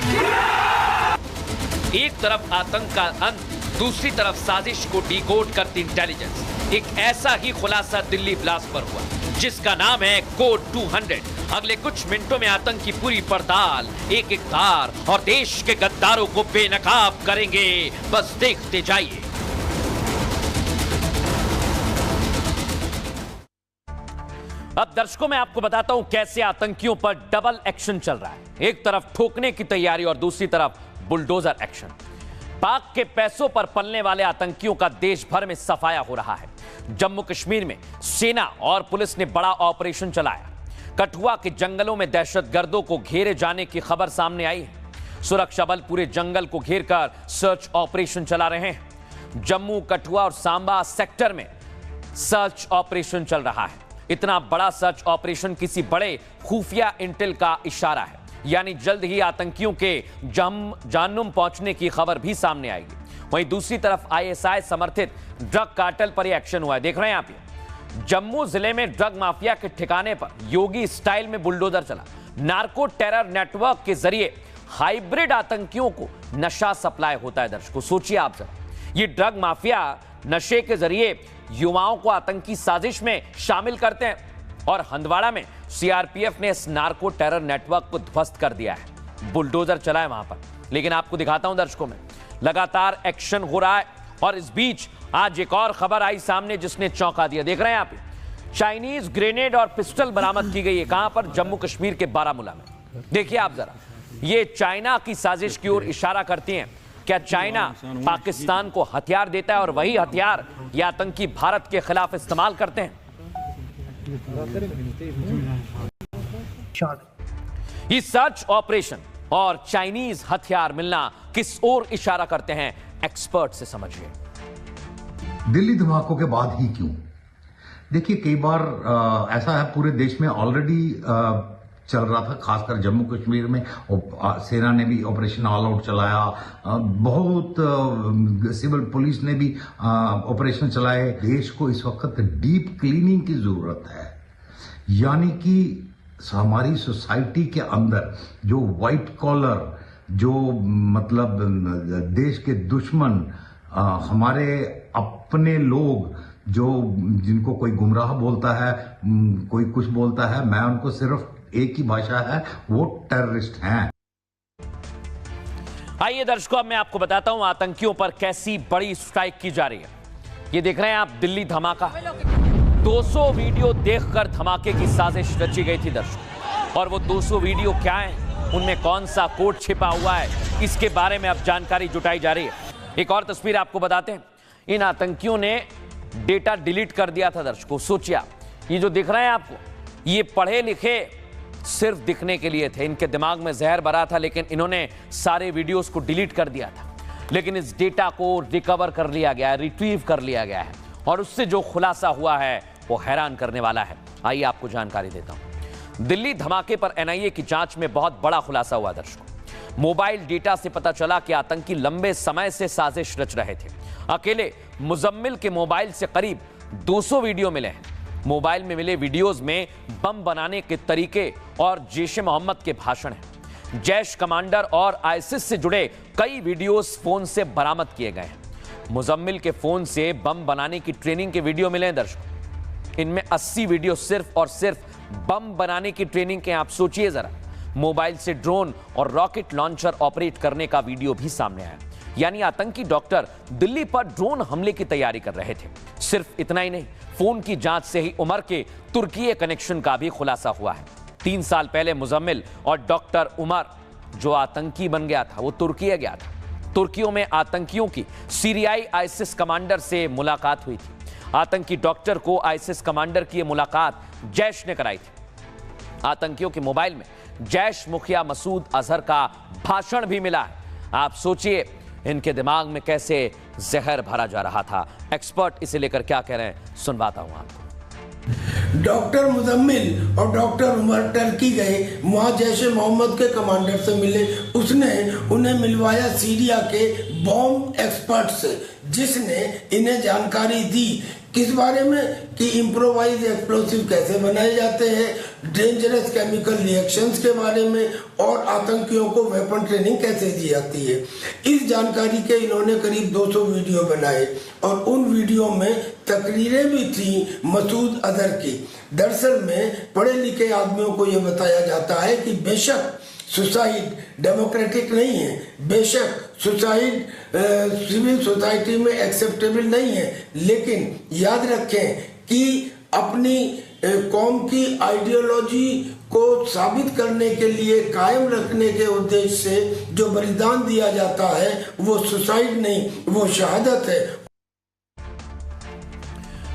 एक तरफ आतंक का अंत, दूसरी तरफ साजिश को डिकोड करती इंटेलिजेंस। एक ऐसा ही खुलासा दिल्ली ब्लास्ट पर हुआ, जिसका नाम है कोड 200। अगले कुछ मिनटों में आतंक की पूरी पड़ताल, एक एक तार और देश के गद्दारों को बेनकाब करेंगे। बस देखते जाइए। अब दर्शकों मैं आपको बताता हूं कैसे आतंकियों पर डबल एक्शन चल रहा है। एक तरफ ठोकने की तैयारी और दूसरी तरफ बुलडोजर एक्शन। पाक के पैसों पर पलने वाले आतंकियों का देश भर में सफाया हो रहा है। जम्मू कश्मीर में सेना और पुलिस ने बड़ा ऑपरेशन चलाया। कठुआ के जंगलों में दहशतगर्दों को घेरे जाने की खबर सामने आई है। सुरक्षा बल पूरे जंगल को घेरकर सर्च ऑपरेशन चला रहे हैं। जम्मू, कठुआ और सांबा सेक्टर में सर्च ऑपरेशन चल रहा है। इतना बड़ा सर्च ऑपरेशन किसी बड़े खुफिया इंटेल का इशारा है, यानी जल्द ही आतंकियों के जहन्नुम पहुंचने की खबर भी सामने आएगी। वहीं दूसरी तरफ आईएसआई समर्थित ड्रग कार्टेल पर एक्शन हुआ है। देख रहे हैं आप ये। जम्मू जिले में ड्रग माफिया के ठिकाने पर योगी स्टाइल में बुलडोजर चला। नार्को टेरर नेटवर्क के जरिए हाइब्रिड आतंकियों को नशा सप्लाई होता है। दर्शकों सोचिए आप जरा, ये ड्रग माफिया नशे के जरिए युवाओं को आतंकी साजिश में शामिल करते हैं और हंदवाड़ा में सीआरपीएफ ने इस नार्को टेरर नेटवर्क को ध्वस्त कर दिया है। बुलडोजर चला है वहां पर। लेकिन आपको दिखाता हूं दर्शकों में लगातार एक्शन हो रहा है और इस बीच आज एक और खबर आई सामने जिसने चौंका दिया। देख रहे हैं आप, चाइनीज ग्रेनेड और पिस्टल बरामद की गई है। कहां पर? जम्मू कश्मीर के बारामूला में। देखिए आप जरा, ये चाइना की साजिश की ओर इशारा करती हैं। क्या चाइना पाकिस्तान को हथियार देता है और वही हथियार ये आतंकी भारत के खिलाफ इस्तेमाल करते हैं? ये सर्च ऑपरेशन और चाइनीज हथियार मिलना किस ओर इशारा करते हैं, एक्सपर्ट से समझिए। दिल्ली धमाकों के बाद ही क्यों? देखिए, कई बार ऐसा है, पूरे देश में ऑलरेडी चल रहा था, खासकर जम्मू कश्मीर में सेना ने भी ऑपरेशन ऑल आउट चलाया। बहुत सिविल पुलिस ने भी ऑपरेशन चलाए। देश को इस वक्त डीप क्लीनिंग की जरूरत है, यानी कि हमारी सोसाइटी के अंदर जो व्हाइट कॉलर, जो मतलब देश के दुश्मन, हमारे अपने लोग, जो जिनको कोई गुमराह बोलता है, कोई कुछ बोलता है, मैं उनको सिर्फ एक ही भाषा है, वो टेररिस्ट हैं। आइए दर्शकों, अब मैं आपको बताता हूं आतंकियों पर कैसी बड़ी स्ट्राइक की जा रही है। ये देख रहे हैं आप, दिल्ली धमाका। 200 वीडियो देखकर धमाके की साजिश रची गई थी दर्शकों। और वो 200 वीडियो क्या है, उनमें कौन सा कोड छिपा हुआ है, इसके बारे में अब जानकारी जुटाई जा रही है। एक और तस्वीर आपको बताते हैं। इन आतंकियों ने डेटा डिलीट कर दिया था दर्शकों। सोचिए आप, ये जो दिख रहे हैं आपको, ये पढ़े लिखे सिर्फ दिखने के लिए थे। इनके दिमाग में जहर भरा था, लेकिन इन्होंने सारे वीडियोस को डिलीट कर दिया था। लेकिन इस डेटा को रिकवर कर लिया गया है, रिट्रीव कर लिया गया है, और उससे जो खुलासा हुआ है वो हैरान करने वाला है। आइए आपको जानकारी देता हूं। दिल्ली धमाके पर एनआईए की जांच में बहुत बड़ा खुलासा हुआ दर्शकों। मोबाइल डेटा से पता चला कि आतंकी लंबे समय से साजिश रच रहे थे। अकेले मुजम्मिल के मोबाइल से करीब 200 वीडियो मिले हैं। मोबाइल में मिले वीडियोस में बम बनाने के तरीके और जैश मोहम्मद के भाषण हैं। जैश कमांडर और आईसिस से जुड़े कई वीडियोस फोन से बरामद किए गए हैं। मुजम्मिल के फोन से बम बनाने की ट्रेनिंग के वीडियो मिले हैं दर्शकों। इनमें 80 वीडियो सिर्फ और सिर्फ बम बनाने की ट्रेनिंग के। आप सोचिए जरा, मोबाइल से ड्रोन और रॉकेट लॉन्चर ऑपरेट करने का वीडियो भी सामने आया। यानी आतंकी डॉक्टर दिल्ली पर ड्रोन हमले की तैयारी कर रहे थे। सिर्फ इतना ही नहीं, फोन की जांच से ही उमर के तुर्की कनेक्शन का भी खुलासा हुआ है। 3 साल पहले मुजम्मिल और डॉक्टर उमर जो आतंकी बन गया था, वो तुर्की गया था। तुर्कियों में आतंकियों की सीरियाई आईसिस कमांडर से मुलाकात हुई थी। आतंकी डॉक्टर को आईएसआईएस कमांडर की यह मुलाकात जैश ने कराई थी। आतंकियों के मोबाइल में जैश मुखिया मसूद अजहर का भाषण भी मिला है। आप सोचिए इनके दिमाग में कैसे जहर भरा जा रहा था। एक्सपर्ट इसे लेकर क्या कह रहे हैं, सुनवाता हूं आपको। डॉक्टर मुजम्मिल और डॉक्टर उमर टर्की गए, वहां जैशे मोहम्मद के कमांडर से मिले। उसने उन्हें मिलवाया सीरिया के बॉम्ब एक्सपर्ट से, जिसने इन्हें जानकारी दी किस बारे में कि इम्प्रोवाइज एक्सप्लोसिव कैसे बनाए जाते हैं, डेंजरस केमिकल रिएक्शंस के बारे में और आतंकियों को वेपन ट्रेनिंग कैसे दी जाती है। इस जानकारी के इन्होंने करीब 200 वीडियो बनाए और उन वीडियो में तकरीरें भी थी मसूद अजहर की। दरअसल में पढ़े लिखे आदमियों को यह बताया जाता है कि बेशक सुसाइड डेमोक्रेटिक नहीं है, बेशक सुसाइड सिविल सोसाइटी में एक्सेप्टेबल नहीं है, लेकिन याद रखें कि अपनी कौम की आइडियोलॉजी को साबित करने के लिए, कायम रखने के उद्देश्य से जो बलिदान दिया जाता है वो सुसाइड नहीं, वो शहादत है।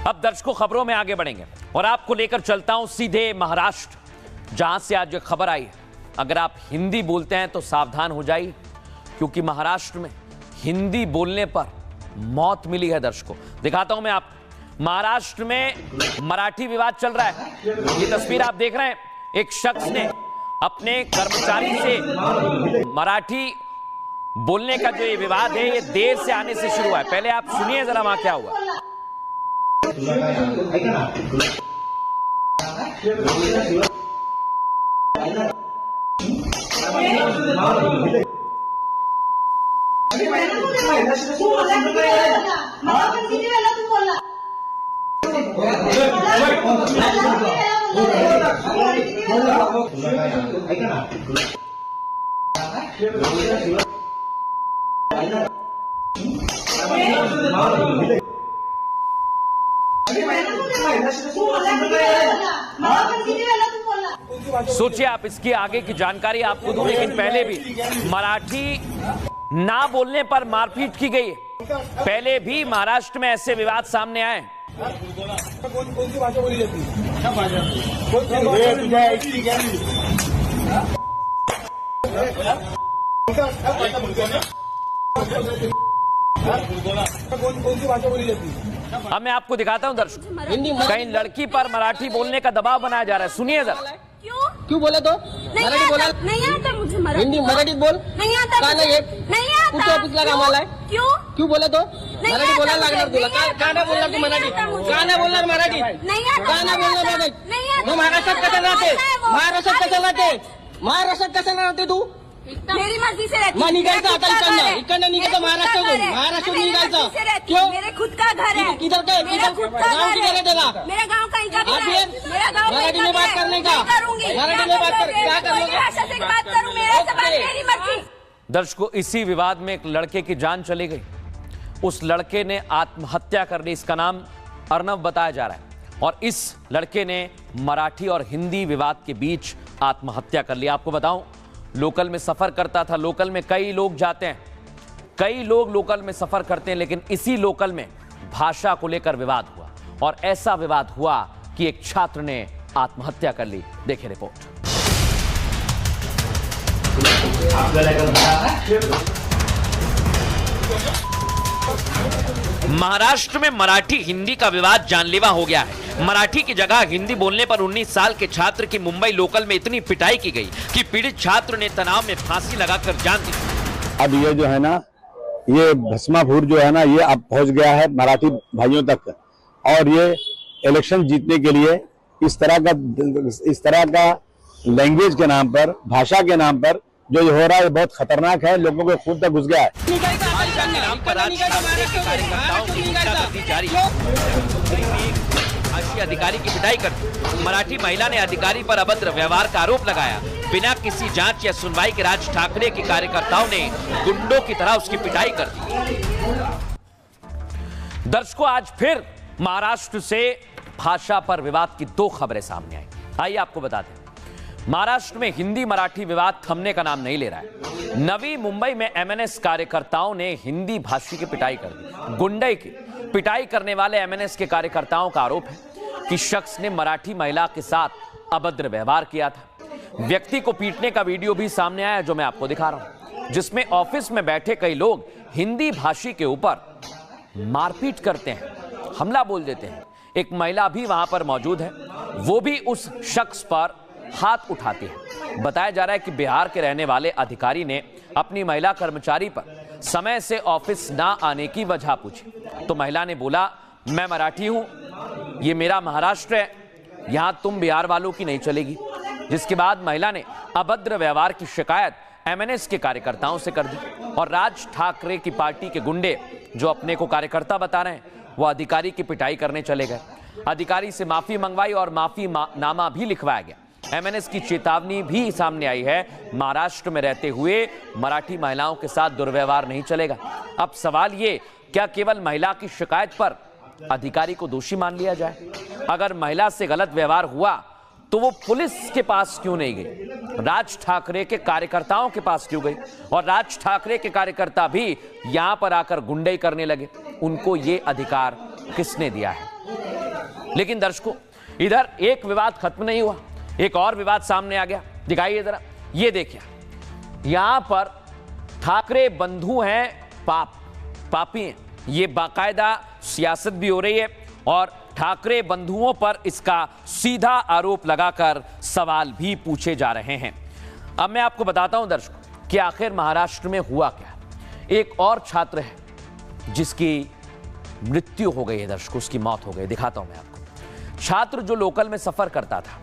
अब दर्शकों खबरों में आगे बढ़ेंगे और आपको लेकर चलता हूं सीधे महाराष्ट्र, जहां से आज जो खबर आई है। अगर आप हिंदी बोलते हैं तो सावधान हो जाइए, क्योंकि महाराष्ट्र में हिंदी बोलने पर मौत मिली है। दर्शकों दिखाता हूं मैं आप, महाराष्ट्र में मराठी विवाद चल रहा है। ये तस्वीर आप देख रहे हैं, एक शख्स ने अपने कर्मचारी से मराठी बोलने का जो ये विवाद है, ये देर से आने से शुरू हुआ है। पहले आप सुनिए जरा वहां क्या हुआ। सोचिए आप, इसकी आगे की जानकारी आपको दूं, लेकिन पहले भी मराठी ना बोलने पर मारपीट की गई है। पहले भी महाराष्ट्र में ऐसे विवाद सामने आए। अब मैं आपको दिखाता हूं दर्शक, कहीं लड़की पर मराठी बोलने का दबाव बनाया जा रहा है। सुनिए जरा। क्यों बोले तो मराठी बोला नहीं आता मुझे, हिंदी मराठी बोल नहीं आता, का नहीं आता, कुछ ऑफिसला कामाला आहे, क्यों बोले तो मराठी बोलायला लागणार तुला, का नाही बोलणार तू मराठी, का नाही बोलणार मराठी, का नाही बोलणार मराठी, तू महाराष्ट्रात कसं राहते, महाराष्ट्रात कसं राहते, महाराष्ट्रात कसं राहते तू, मेरी मर्जी से रहती है। निकालता आता इकडनं निघायचं महाराष्ट्र निघायचं, क्यों, मेरे खुद का घर है, किधर का गाँव किधर है तेरा, मेरा गाँव कहीं का है, मेरा गाँव मराठी में बात करने का, मराठी में बात कर, क्या करोगे, भाषा से बात करूँ, मेरी मर्जी। दर्शकों इसी विवाद में एक लड़के की जान चली गई। उस लड़के ने आत्महत्या कर ली। इसका नाम अर्नव बताया जा रहा है और इस लड़के ने मराठी और हिंदी विवाद के बीच आत्महत्या कर ली। आपको बताऊं, लोकल में सफर करता था। लोकल में कई लोग जाते हैं, कई लोग लोकल में सफर करते हैं, लेकिन इसी लोकल में भाषा को लेकर विवाद हुआ और ऐसा विवाद हुआ कि एक छात्र ने आत्महत्या कर ली। देखिए रिपोर्ट। महाराष्ट्र में मराठी हिंदी का विवाद जानलेवा हो गया है। मराठी की जगह हिंदी बोलने पर 19 साल के छात्र की मुंबई लोकल में इतनी पिटाई की गई कि पीड़ित छात्र ने तनाव में फांसी लगाकर जान दी। अब ये जो है ना, ये भस्मासुर जो है ना, ये अब पहुंच गया है मराठी भाइयों तक और ये इलेक्शन जीतने के लिए इस तरह का लैंग्वेज के नाम पर, भाषा के नाम पर जो हो रहा है बहुत खतरनाक है। लोगों के खून तक घुस गया है। अधिकारी की पिटाई कर मराठी महिला ने अधिकारी पर अभद्र व्यवहार का आरोप लगाया। बिना किसी जांच या सुनवाई के राज ठाकरे के कार्यकर्ताओं ने गुंडों की तरह उसकी पिटाई कर दी। दर्शकों आज फिर महाराष्ट्र से भाषा पर विवाद की 2 खबरें सामने आई। आइए आपको बता दें, महाराष्ट्र में हिंदी मराठी विवाद थमने का नाम नहीं ले रहा है। नवी मुंबई में एमएनएस कार्यकर्ताओं ने हिंदी भाषी की पिटाई कर दी, गुंडे की। पिटाई करने वाले एमएनएस के कार्यकर्ताओं का आरोप है कि शख्स ने मराठी महिला के साथ अभद्र व्यवहार किया था। व्यक्ति को पीटने का वीडियो भी सामने आया जो मैं आपको दिखा रहा हूं, जिसमें ऑफिस में बैठे कई लोग हिंदी भाषी के ऊपर मारपीट करते हैं, हमला बोल देते हैं। एक महिला भी वहां पर मौजूद है, वो भी उस शख्स पर हाथ उठाती है। बताया जा रहा है कि बिहार के रहने वाले अधिकारी ने अपनी महिला कर्मचारी पर समय से ऑफिस ना आने की वजह पूछी तो महिला ने बोला, मैं मराठी हूं, ये मेरा महाराष्ट्र है, यहां तुम बिहार वालों की नहीं चलेगी। जिसके बाद महिला ने अभद्र व्यवहार की शिकायत एमएनएस के कार्यकर्ताओं से कर दी और राज ठाकरे की पार्टी के गुंडे जो अपने को कार्यकर्ता बता रहे हैं, वो अधिकारी की पिटाई करने चले गए। अधिकारी से माफी मंगवाई और माफी नामा भी लिखवाया गया। एमएनएस की चेतावनी भी सामने आई है, महाराष्ट्र में रहते हुए मराठी महिलाओं के साथ दुर्व्यवहार नहीं चलेगा। अब सवाल ये, क्या केवल महिला की शिकायत पर अधिकारी को दोषी मान लिया जाए? अगर महिला से गलत व्यवहार हुआ तो वो पुलिस के पास क्यों नहीं गई, राज ठाकरे के कार्यकर्ताओं के पास क्यों गई? और राज ठाकरे के कार्यकर्ता भी यहां पर आकर गुंडई करने लगे, उनको ये अधिकार किसने दिया है? लेकिन दर्शकों, इधर एक विवाद खत्म नहीं हुआ, एक और विवाद सामने आ गया। दिखाइए जरा, ये देखिए, यहां पर ठाकरे बंधु हैं, पापी हैं, ये बाकायदा सियासत भी हो रही है और ठाकरे बंधुओं पर इसका सीधा आरोप लगाकर सवाल भी पूछे जा रहे हैं। अब मैं आपको बताता हूं दर्शकों कि आखिर महाराष्ट्र में हुआ क्या। एक और छात्र है जिसकी मृत्यु हो गई है दर्शकों, उसकी मौत हो गई। दिखाता हूं मैं आपको। छात्र जो लोकल में सफर करता था,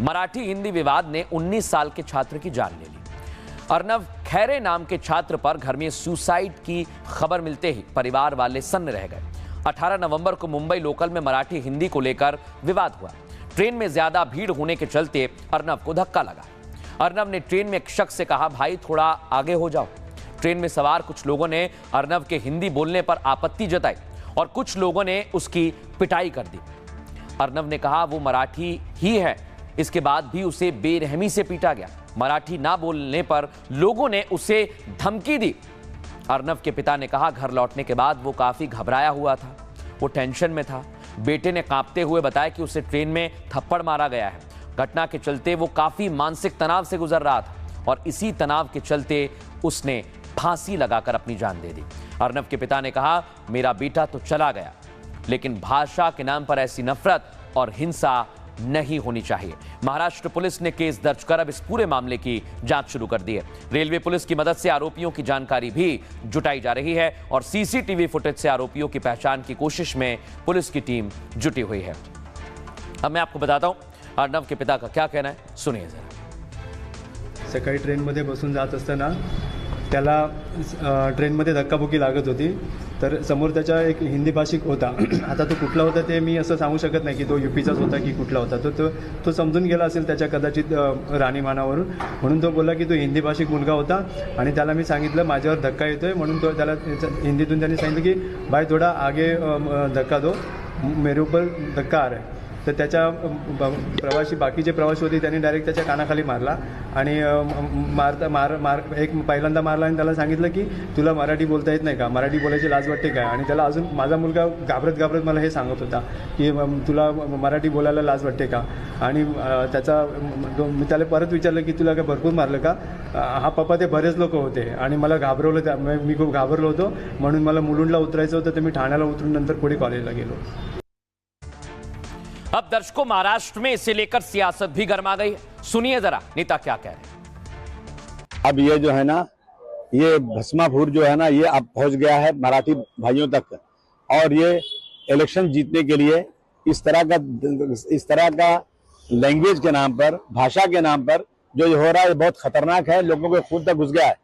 मराठी हिंदी विवाद ने 19 साल के छात्र की जान ले ली। अर्नव खैरे नाम के छात्र पर घर में सुसाइड की खबर मिलते ही परिवार वाले सन्न रह गए। 18 नवंबर को मुंबई लोकल में मराठी हिंदी को लेकर विवाद हुआ। ट्रेन में ज्यादा भीड़ होने के चलते अर्नव को धक्का लगा। अर्नव ने ट्रेन में एक शख्स से कहा, भाई थोड़ा आगे हो जाओ। ट्रेन में सवार कुछ लोगों ने अर्नव के हिंदी बोलने पर आपत्ति जताई और कुछ लोगों ने उसकी पिटाई कर दी। अर्नव ने कहा वो मराठी ही है, इसके बाद भी उसे बेरहमी से पीटा गया। मराठी ना बोलने पर लोगों ने उसे धमकी दी। अर्नव के पिता ने कहा घर लौटने के बाद वो काफी घबराया हुआ था, वो टेंशन में था। बेटे ने कांपते हुए बताया कि उसे ट्रेन में थप्पड़ मारा गया है। घटना के चलते वो काफी मानसिक तनाव से गुजर रहा था और इसी तनाव के चलते उसने फांसी लगाकर अपनी जान दे दी। अर्नव के पिता ने कहा मेरा बेटा तो चला गया, लेकिन भाषा के नाम पर ऐसी नफरत और हिंसा नहीं होनी चाहिए। महाराष्ट्र पुलिस ने केस दर्ज कर अब इस पूरे मामले की जांच शुरू कर दी है। रेलवे पुलिस की मदद से आरोपियों की जानकारी भी जुटाई जा रही है और सीसीटीवी फुटेज से आरोपियों की पहचान की कोशिश में पुलिस की टीम जुटी हुई है। अब मैं आपको बताता हूं अर्नव के पिता का क्या कहना है, सुनिए जरा। सकाळी ट्रेनमध्ये बसून जात असताना त्याला ट्रेनमध्ये धक्काबुक्की लागत होती, तर समोर त्याचा एक हिंदी भाषिक होता। आता तो कुठला होता ते मी असं सांगू शकत नाही की तो यूपीचाच होता की कुठला होता। तो समजून गेला असेल त्याच्या कदाचित राहणीमानावरून, म्हणून तो बोलला की तो हिंदी भाषिक मुलगा होता आणि त्याला मी सांगितलं माझ्यावर धक्का येतोय, म्हणून तो त्याला हिंदीतून त्यांनी सांगितलं की भाई थोड़ा आगे धक्का दो, मेरे ऊपर धक्का आ रहा है। तर त्याच्या प्रवासी बाकीचे प्रवासी होते त्यांनी डायरेक्ट त्याच्या कानाखाली मारला आणि एक पहिल्यांदा मारला आणि त्याला सांगितलं की तुला मराठी बोलता येत नाही का, मराठी बोलायची लाज वाटते काय? आणि त्याला अजून माझा मुलगा घाबरत मला हे सांगत होता की तुला मराठी बोलायला लाज वाटते का? आणि त्याचा मी त्याला परत विचारलं की तुला काय भरपूर मारलं का? हा पप्पा ते बरेच लोक होते आणि मला घाबरवलं, मी खूप घाबरलो होतो, म्हणून मला मुलुंडला उतरायचं होतं, तर मी ठाण्याला उतरून नंतर पुढे कॉलेजला गेलो। अब दर्शकों, महाराष्ट्र में इसे लेकर सियासत भी गर्मा गई है। सुनिए जरा नेता क्या कह रहे हैं। अब ये जो है ना, ये भस्मापुर जो है ना, ये अब पहुंच गया है मराठी भाइयों तक और ये इलेक्शन जीतने के लिए इस तरह का लैंग्वेज के नाम पर, भाषा के नाम पर जो हो रहा है, बहुत खतरनाक है, लोगों के खून तक घुस गया है।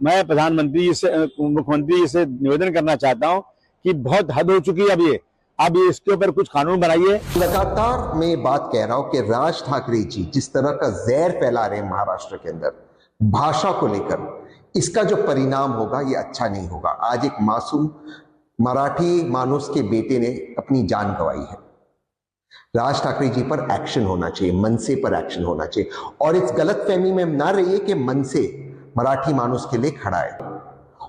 मैं प्रधानमंत्री से, मुख्यमंत्री से निवेदन करना चाहता हूं कि बहुत हद हो चुकी है अब इसके ऊपर कुछ कानून बनाइए। लगातार मैं बात कह रहा हूं कि राज ठाकरे जी जिस तरह का जहर फैला रहे हैं महाराष्ट्र के अंदर भाषा को लेकर, इसका जो परिणाम होगा ये अच्छा नहीं होगा। आज एक मासूम मराठी मानुस के बेटे ने अपनी जान गंवाई है। राज ठाकरे जी पर एक्शन होना चाहिए, मनसे पर एक्शन होना चाहिए और इस गलतफहमी में ना रहिए कि मनसे मराठी मानुस के लिए खड़ा है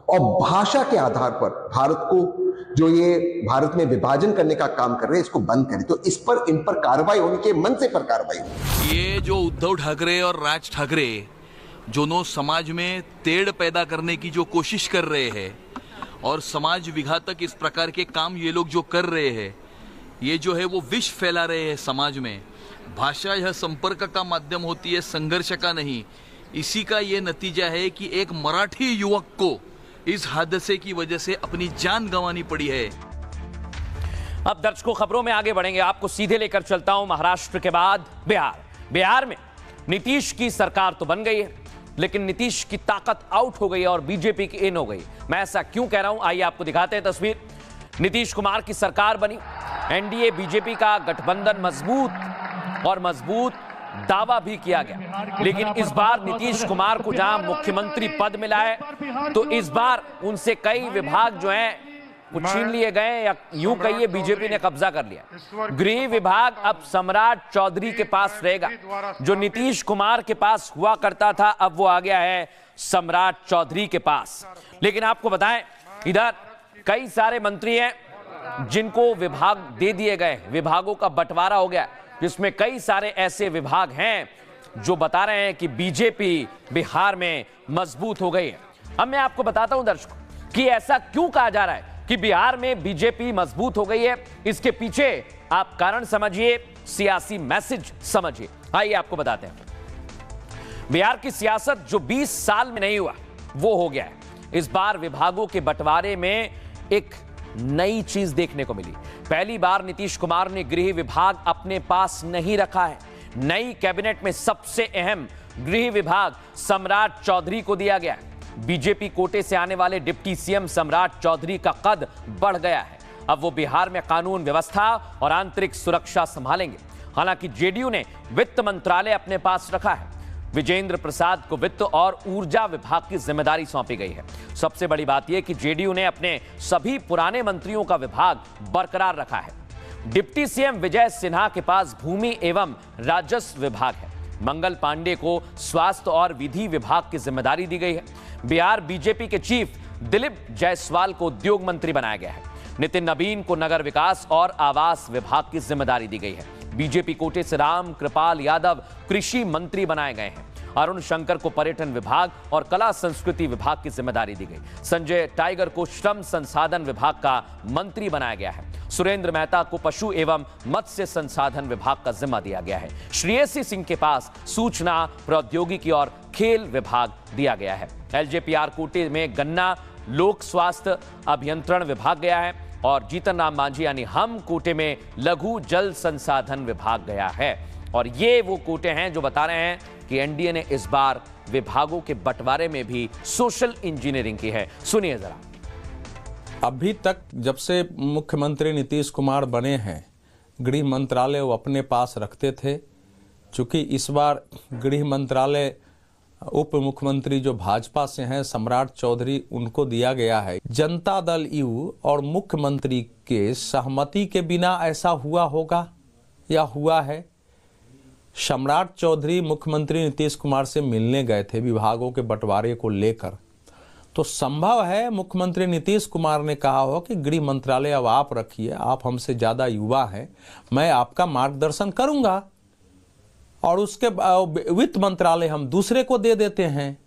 और भाषा के आधार पर भारत को जो ये भारत में विभाजन करने का काम कर रहे हैं इसको बंद करें। तो इस पर इन पर कार्रवाई होनी चाहिए, मन से पर कार्रवाई हो। ये जो उद्धव ठाकरे और राज ठाकरे दोनों समाज में तेड़ पैदा करने की जो कोशिश कर रहे हैं और समाज विघातक इस प्रकार के काम ये लोग जो कर रहे हैं, ये जो है वो विष फैला रहे हैं समाज में। भाषा यह संपर्क का माध्यम होती है, संघर्ष का नहीं। इसी का ये नतीजा है कि एक मराठी युवक को इस हादसे की वजह से अपनी जान गंवानी पड़ी है। अब दर्शकों खबरों में आगे बढ़ेंगे, आपको सीधे लेकर चलता हूं महाराष्ट्र के बाद बिहार में नीतीश की सरकार तो बन गई है, लेकिन नीतीश की ताकत आउट हो गई है और बीजेपी की इन हो गई। मैं ऐसा क्यों कह रहा हूं, आइए आपको दिखाते हैं तस्वीर। नीतीश कुमार की सरकार बनी, एनडीए बीजेपी का गठबंधन मजबूत दावा भी किया गया, लेकिन इस बार नीतीश कुमार को जहां मुख्यमंत्री पद मिला है तो इस बार उनसे कई विभाग जो हैं वो छीन लिए गए, या यूं कहिए बीजेपी ने कब्जा कर लिया। गृह विभाग अब सम्राट चौधरी के पास रहेगा, जो नीतीश कुमार के पास हुआ करता था अब वो आ गया है सम्राट चौधरी के पास। लेकिन आपको बताएं, इधर कई सारे मंत्री हैं जिनको विभाग दे दिए गए, विभागों का बंटवारा हो गया, जिसमें कई सारे ऐसे विभाग हैं जो बता रहे हैं कि बीजेपी बिहार में मजबूत हो गई है। अब मैं आपको बताता हूं दर्शकों कि ऐसा क्यों कहा जा रहा है कि बिहार में बीजेपी मजबूत हो गई है। इसके पीछे आप कारण समझिए, सियासी मैसेज समझिए। आइए आपको बताते हैं। बिहार की सियासत जो 20 साल में नहीं हुआ वो हो गया है। इस बार विभागों के बंटवारे में एक नई चीज देखने को मिली। पहली बार नीतीश कुमार ने गृह विभाग अपने पास नहीं रखा है। नई कैबिनेट में सबसे अहम गृह विभाग सम्राट चौधरी को दिया गया है। बीजेपी कोटे से आने वाले डिप्टी सीएम सम्राट चौधरी का कद बढ़ गया है। अब वो बिहार में कानून व्यवस्था और आंतरिक सुरक्षा संभालेंगे। हालांकि जेडीयू ने वित्त मंत्रालय अपने पास रखा है। विजेंद्र प्रसाद को वित्त और ऊर्जा विभाग की जिम्मेदारी सौंपी गई है। सबसे बड़ी बात यह कि जेडीयू ने अपने सभी पुराने मंत्रियों का विभाग बरकरार रखा है। डिप्टी सीएम विजय सिन्हा के पास भूमि एवं राजस्व विभाग है। मंगल पांडे को स्वास्थ्य और विधि विभाग की जिम्मेदारी दी गई है। बिहार बीजेपी के चीफ दिलीप जायसवाल को उद्योग मंत्री बनाया गया है। नितिन नवीन को नगर विकास और आवास विभाग की जिम्मेदारी दी गई है। बीजेपी कोटे से राम कृपाल यादव कृषि मंत्री बनाए गए हैं। अरुण शंकर को पर्यटन विभाग और कला संस्कृति विभाग की जिम्मेदारी दी गई। संजय टाइगर को श्रम संसाधन विभाग का मंत्री बनाया गया है। सुरेंद्र मेहता को पशु एवं मत्स्य संसाधन विभाग का जिम्मा दिया गया है। श्रेयसी सिंह के पास सूचना प्रौद्योगिकी और खेल विभाग दिया गया है। एलजेपीआर कोटे में गन्ना लोक स्वास्थ्य अभियंत्रण विभाग गया है और जीतन राम मांझी यानी हम कोटे में लघु जल संसाधन विभाग गया है। और ये वो कोटे हैं जो बता रहे हैं कि एनडीए ने इस बार विभागों के बंटवारे में भी सोशल इंजीनियरिंग की है। सुनिए जरा। अभी तक जब से मुख्यमंत्री नीतीश कुमार बने हैं, गृह मंत्रालय वो अपने पास रखते थे। चूंकि इस बार गृह मंत्रालय उप मुख्यमंत्री जो भाजपा से हैं सम्राट चौधरी, उनको दिया गया है। जनता दल यू और मुख्यमंत्री के सहमति के बिना ऐसा हुआ होगा या हुआ है? सम्राट चौधरी मुख्यमंत्री नीतीश कुमार से मिलने गए थे विभागों के बंटवारे को लेकर, तो संभव है मुख्यमंत्री नीतीश कुमार ने कहा हो कि गृह मंत्रालय अब आप रखिए, आप हमसे ज्यादा युवा हैं, मैं आपका मार्गदर्शन करूंगा और उसके वित्त मंत्रालय हम दूसरे को दे देते हैं।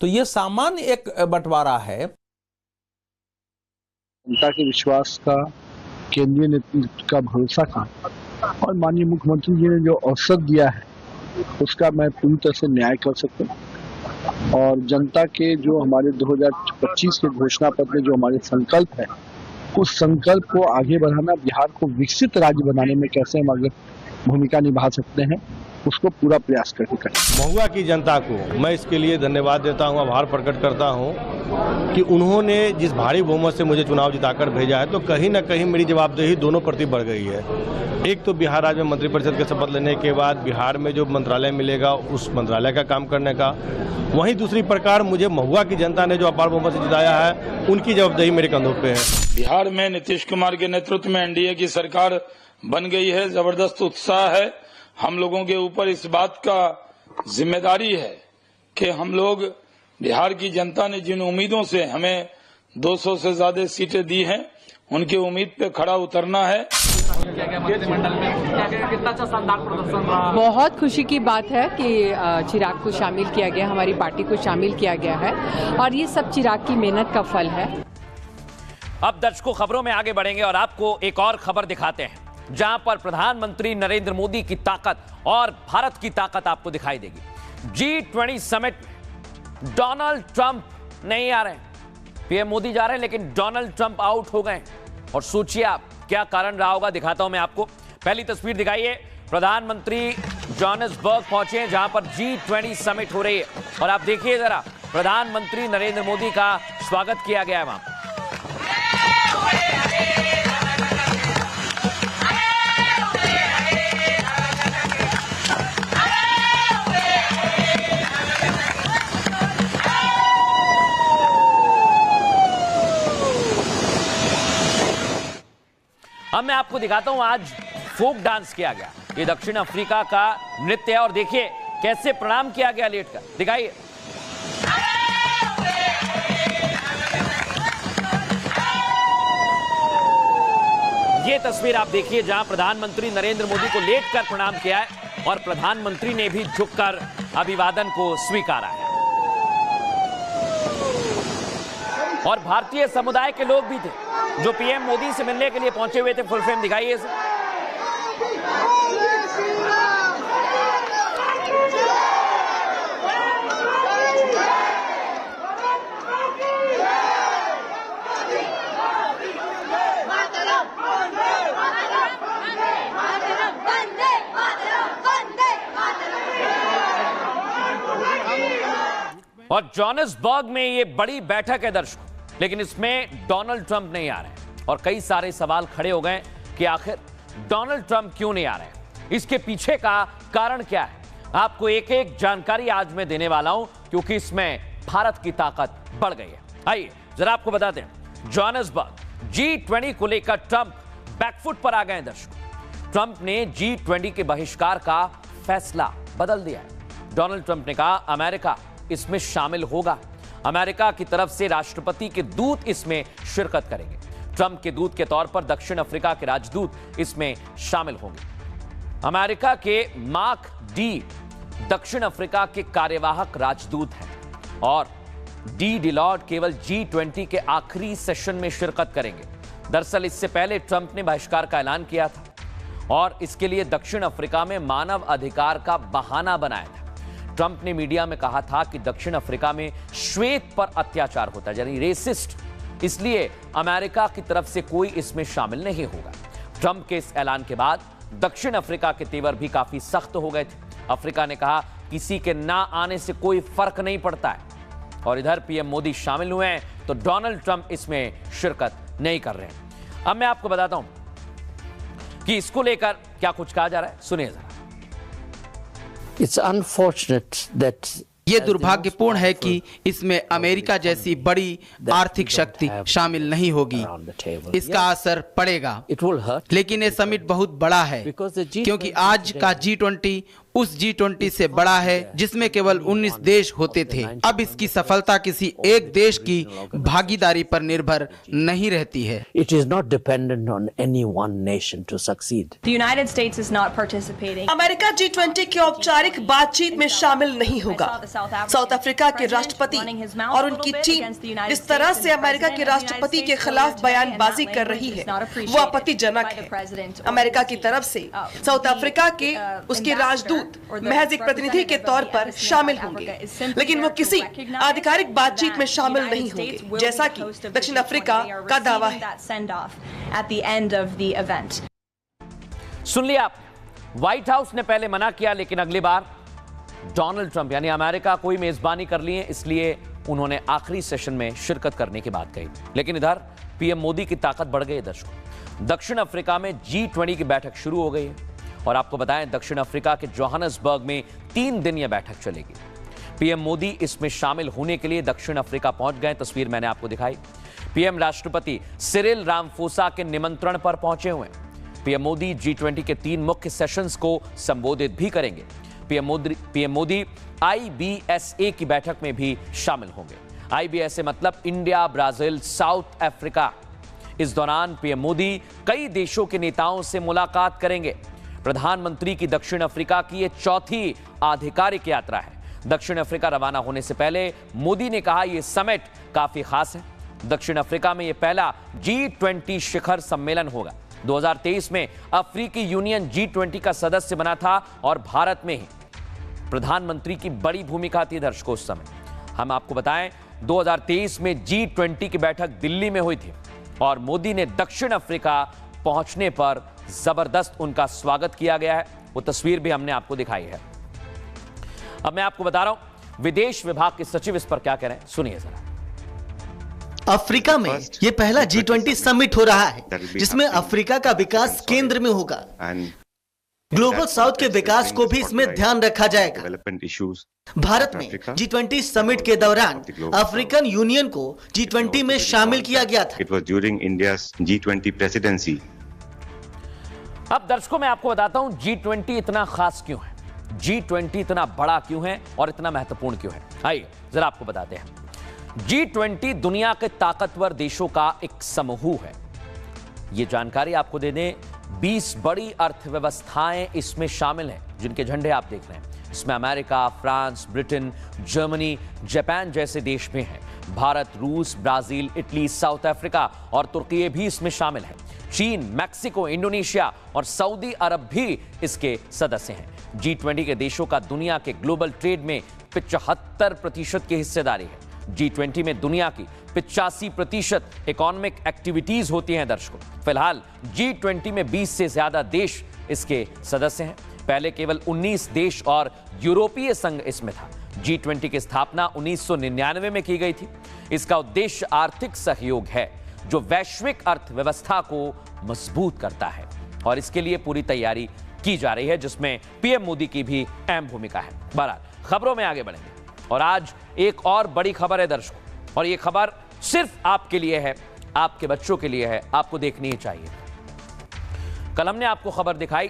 तो ये सामान्य एक बंटवारा है। जनता के विश्वास का, केंद्रीय नेतृत्व का भरोसा का और माननीय मुख्यमंत्री जी ने जो अवसर दिया है उसका मैं पूरी तरह से न्याय कर सकता हूँ। और जनता के जो हमारे 2025 के घोषणा पत्र में जो हमारे संकल्प है, उस संकल्प को आगे बढ़ाना, बिहार को विकसित राज्य बनाने में कैसे हम आगे भूमिका निभा सकते हैं, उसको पूरा प्रयास करके करें। महुआ की जनता को मैं इसके लिए धन्यवाद देता हूं, आभार प्रकट करता हूं कि उन्होंने जिस भारी बहुमत से मुझे चुनाव जिताकर भेजा है, तो कहीं ना कहीं मेरी जवाबदेही दोनों प्रति बढ़ गई है। एक तो बिहार राज्य में मंत्रिपरिषद के शपथ लेने के बाद बिहार में जो मंत्रालय मिलेगा उस मंत्रालय का काम करने का, वहीं दूसरी प्रकार मुझे महुआ की जनता ने जो अपार बहुमत से जिताया है उनकी जवाबदेही मेरे कंधों पे है। बिहार में नीतीश कुमार के नेतृत्व में एनडीए की सरकार बन गई है। जबरदस्त उत्साह है। हम लोगों के ऊपर इस बात का जिम्मेदारी है कि हम लोग, बिहार की जनता ने जिन उम्मीदों से हमें 200 से ज्यादा सीटें दी हैं, उनकी उम्मीद पे खड़ा उतरना है। बहुत खुशी की बात है कि चिराग को शामिल किया गया, हमारी पार्टी को शामिल किया गया है और ये सब चिराग की मेहनत का फल है। अब दर्शकों खबरों में आगे बढ़ेंगे और आपको एक और खबर दिखाते हैं जहां पर प्रधानमंत्री नरेंद्र मोदी की ताकत और भारत की ताकत आपको दिखाई देगी। G20 समिट में डोनाल्ड ट्रंप नहीं आ रहे, पीएम मोदी जा रहे हैं, लेकिन डोनाल्ड ट्रंप आउट हो गए। और सोचिए आप क्या कारण रहा होगा, दिखाता हूं मैं आपको। पहली तस्वीर दिखाइए, प्रधानमंत्री जोहान्सबर्ग पहुंचे हैं जहां पर G20 समिट हो रही है और आप देखिए जरा, प्रधानमंत्री नरेंद्र मोदी का स्वागत किया गया है वहां। अब मैं आपको दिखाता हूं, आज फोक डांस किया गया। ये दक्षिण अफ्रीका का नृत्य है और देखिए कैसे प्रणाम किया गया लेटकर, दिखाइए। ये तस्वीर आप देखिए जहां प्रधानमंत्री नरेंद्र मोदी को लेटकर प्रणाम किया है और प्रधानमंत्री ने भी झुककर अभिवादन को स्वीकारा है। और भारतीय समुदाय के लोग भी थे जो पीएम मोदी से मिलने के लिए पहुंचे हुए थे। फुल फ्रेम दिखाइए इसे। और जोहान्सबर्ग में ये बड़ी बैठक है दर्शकों, लेकिन इसमें डोनाल्ड ट्रंप नहीं आ रहे हैं और कई सारे सवाल खड़े हो गए कि आखिर डोनाल्ड ट्रंप क्यों नहीं आ रहे हैं, इसके पीछे का कारण क्या है। आपको एक एक जानकारी आज मैं देने वाला हूं क्योंकि इसमें भारत की ताकत बढ़ गई है। आइए जरा आपको बताते हैं, जोहान्सबर्ग G20 को लेकर ट्रंप बैकफुट पर आ गए दर्शकों। ट्रंप ने G20 के बहिष्कार का फैसला बदल दिया है। डोनाल्ड ट्रंप ने कहा अमेरिका इसमें शामिल होगा, अमेरिका की तरफ से राष्ट्रपति के दूत इसमें शिरकत करेंगे। ट्रंप के दूत के तौर पर दक्षिण अफ्रीका के राजदूत इसमें शामिल होंगे। अमेरिका के मार्क डी दक्षिण अफ्रीका के कार्यवाहक राजदूत हैं और डी डिलॉर्ड केवल G20 के आखिरी सेशन में शिरकत करेंगे। दरअसल इससे पहले ट्रंप ने बहिष्कार का ऐलान किया था और इसके लिए दक्षिण अफ्रीका में मानव अधिकार का बहाना बनाया था। ट्रंप ने मीडिया में कहा था कि दक्षिण अफ्रीका में श्वेत पर अत्याचार होता है, यानी रेसिस्ट, इसलिए अमेरिका की तरफ से कोई इसमें शामिल नहीं होगा। ट्रंप के इस ऐलान के बाद दक्षिण अफ्रीका के तेवर भी काफी सख्त हो गए थे। अफ्रीका ने कहा किसी के ना आने से कोई फर्क नहीं पड़ता है और इधर पीएम मोदी शामिल हुए हैं तो डोनाल्ड ट्रंप इसमें शिरकत नहीं कर रहे हैं। अब मैं आपको बताता हूं कि इसको लेकर क्या कुछ कहा जा रहा है, सुनिए जरा। It's unfortunate that ये दुर्भाग्यपूर्ण है कि इसमें अमेरिका जैसी बड़ी आर्थिक शक्ति शामिल नहीं होगी। इसका असर पड़ेगा, लेकिन ये समिट बहुत बड़ा है क्योंकि आज का G20 उस G20 से बड़ा है जिसमें केवल 19 देश होते थे। अब इसकी सफलता किसी एक देश की भागीदारी पर निर्भर नहीं रहती है। it is not dependent on any one nation to succeed. The United States is not participating. America G20 की औपचारिक बातचीत में शामिल नहीं होगा। साउथ अफ्रीका के राष्ट्रपति और उनकी टीम इस तरह से अमेरिका के राष्ट्रपति के खिलाफ बयानबाजी कर रही है, वो आपत्तिजनक है। अमेरिका की तरफ से साउथ अफ्रीका के उसके राजदूत महज एक प्रतिनिधि के तौर पर शामिल होंगे, लेकिन वो किसी आधिकारिक बातचीत में शामिल नहीं होंगे, जैसा कि दक्षिण अफ्रीका का दावा है। सुन लिया आप, व्हाइट हाउस ने पहले मना किया, लेकिन अगली बार डोनाल्ड ट्रंप यानी अमेरिका कोई मेजबानी कर ली है, इसलिए उन्होंने आखिरी सेशन में शिरकत करने की बात कही। लेकिन इधर पीएम मोदी की ताकत बढ़ गई है दर्शकों। दक्षिण अफ्रीका में G20 की बैठक शुरू हो गई है और आपको बताएं दक्षिण अफ्रीका के जोहान्सबर्ग में 3 दिन यह बैठक चलेगी। पीएम मोदी इसमें शामिल होने के लिए दक्षिण अफ्रीका पहुंच गए। तस्वीर मैंने आपको दिखाई। पीएम राष्ट्रपति सिरिल रामाफोसा के निमंत्रण पर पहुंचे हुए हैं। पीएम मोदी G20 के 3 मुख्य सेशंस को संबोधित भी करेंगे। पीएम मोदी IBSA की बैठक में भी शामिल होंगे। IBA से मतलब इंडिया, ब्राजील, साउथ अफ्रीका। इस दौरान पीएम मोदी कई देशों के नेताओं से मुलाकात करेंगे। प्रधानमंत्री की दक्षिण अफ्रीका की यह चौथी आधिकारिक यात्रा है। दक्षिण अफ्रीका रवाना होने से पहले मोदी ने कहा यह समिट काफी खास है। दक्षिण अफ्रीका में यह पहला G20 शिखर सम्मेलन होगा। 2023 में अफ्रीकी यूनियन G20 का सदस्य बना था और भारत में ही प्रधानमंत्री की बड़ी भूमिका थी। दर्शकों, उस समय हम आपको बताएं 2023 में G20 की बैठक दिल्ली में हुई थी और मोदी ने दक्षिण अफ्रीका पहुंचने पर जबरदस्त उनका स्वागत किया गया है। वो तस्वीर भी हमने आपको दिखाई है। अब मैं आपको बता रहा हूं विदेश विभाग के सचिव इस पर क्या कह रहे हैं, सुनिए जरा। अफ्रीका में ये पहला G20 समिट हो रहा है जिसमें अफ्रीका का विकास केंद्र में होगा। ग्लोबल साउथ के विकास को भी इसमें ध्यान रखा जाएगा। भारत में G20 समिट के दौरान अफ्रीकन यूनियन को G20 में शामिल किया गया था। अब दर्शकों मैं आपको बताता हूं G20 इतना खास क्यों है, G20 इतना बड़ा क्यों है और इतना महत्वपूर्ण क्यों है। आइए जरा आपको बताते हैं। G20 दुनिया के ताकतवर देशों का एक समूह है। यह जानकारी आपको दे दें, 20 बड़ी अर्थव्यवस्थाएं इसमें शामिल हैं जिनके झंडे आप देख रहे हैं। इसमें America, France, Britain, Germany, Japan जैसे देश में हैं। भारत, रूस, ब्राजील, इटली, साउथ अफ्रीका और तुर्की भी इसमें शामिल है। चीन, मैक्सिको, इंडोनेशिया और सऊदी अरब भी इसके सदस्य हैं। G20 के देशों का दुनिया के ग्लोबल ट्रेड में 75% की हिस्सेदारी है। G20 में दुनिया की 85% इकोनॉमिक एक्टिविटीज होती हैं। दर्शकों, फिलहाल G20 में 20 से ज्यादा देश इसके सदस्य हैं। पहले केवल 19 देश और यूरोपीय संघ इसमें था। G20 की स्थापना 1999 में की गई थी। इसका उद्देश्य आर्थिक सहयोग है जो वैश्विक अर्थव्यवस्था को मजबूत करता है और इसके लिए पूरी तैयारी की जा रही है जिसमें पीएम मोदी की भी अहम भूमिका है। बहरहाल खबरों में आगे बढ़ेंगे और आज एक और बड़ी खबर है दर्शकों, और ये खबर सिर्फ आपके लिए है, आपके बच्चों के लिए है, आपको देखनी ही चाहिए। कल हमने आपको खबर दिखाई,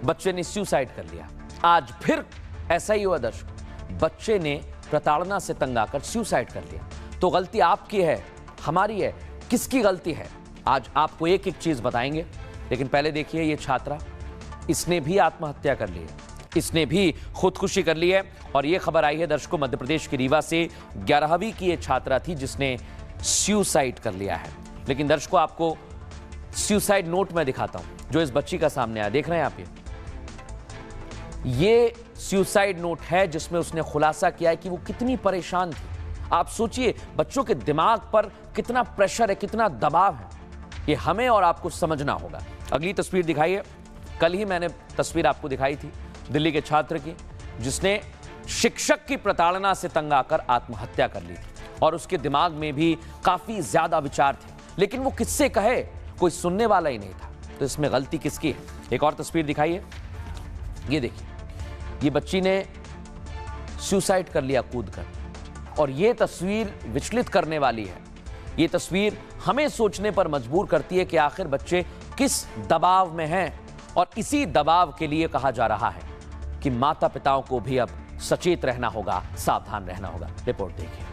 बच्चे ने सुसाइड कर लिया। आज फिर ऐसा ही हुआ दर्शकों, बच्चे ने प्रताड़ना से तंग आकर सुसाइड कर लिया। तो गलती आपकी है, हमारी है, किसकी गलती है? आज आपको एक एक चीज बताएंगे, लेकिन पहले देखिए ये छात्रा, इसने भी आत्महत्या कर ली है, इसने भी खुदकुशी कर ली है। और ये खबर आई है दर्शकों मध्य प्रदेश के रीवा से, 11वीं की ये छात्रा थी जिसने सुसाइड कर लिया है। लेकिन दर्शकों आपको सुसाइड नोट मैं दिखाता हूं जो इस बच्ची का सामने आया, देख रहे हैं आप ये सुसाइड नोट है जिसमें उसने खुलासा किया है कि वो कितनी परेशान थी। आप सोचिए बच्चों के दिमाग पर कितना प्रेशर है, कितना दबाव है, ये हमें और आपको समझना होगा। अगली तस्वीर दिखाइए। कल ही मैंने तस्वीर आपको दिखाई थी दिल्ली के छात्र की जिसने शिक्षक की प्रताड़ना से तंग आकर आत्महत्या कर ली थी और उसके दिमाग में भी काफी ज्यादा विचार थे, लेकिन वो किससे कहे, कोई सुनने वाला ही नहीं था। तो इसमें गलती किसकी है? एक और तस्वीर दिखाइए, ये देखिए, ये बच्ची ने सुसाइड कर लिया कूदकर, और ये तस्वीर विचलित करने वाली है। ये तस्वीर हमें सोचने पर मजबूर करती है कि आखिर बच्चे किस दबाव में हैं, और इसी दबाव के लिए कहा जा रहा है कि माता पिताओं को भी अब सचेत रहना होगा, सावधान रहना होगा। रिपोर्ट देखिए।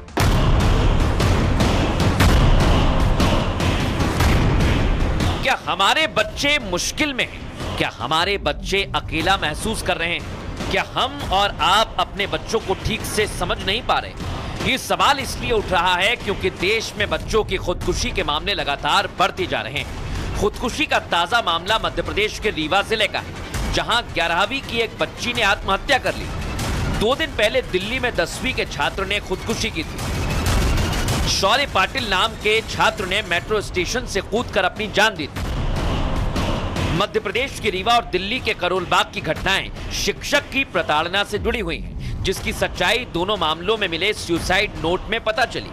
क्या हमारे बच्चे मुश्किल में हैं? क्या हमारे बच्चे अकेला महसूस कर रहे हैं? क्या हम और आप अपने बच्चों को ठीक से समझ नहीं पा रहे? ये सवाल इसलिए उठ रहा है क्योंकि देश में बच्चों की खुदकुशी के मामले लगातार बढ़ते जा रहे हैं। खुदकुशी का ताजा मामला मध्य प्रदेश के रीवा जिले का है, जहां 11वीं की एक बच्ची ने आत्महत्या कर ली। 2 दिन पहले दिल्ली में 10वीं के छात्र ने खुदकुशी की थी। शौर्य पाटिल नाम के छात्र ने मेट्रो स्टेशन से कूदकर अपनी जान दी थी। मध्य प्रदेश के रीवा और दिल्ली के करोलबाग की घटनाएं शिक्षक की प्रताड़ना से जुड़ी हुई हैं, जिसकी सच्चाई दोनों मामलों में मिले सुसाइड नोट में पता चली।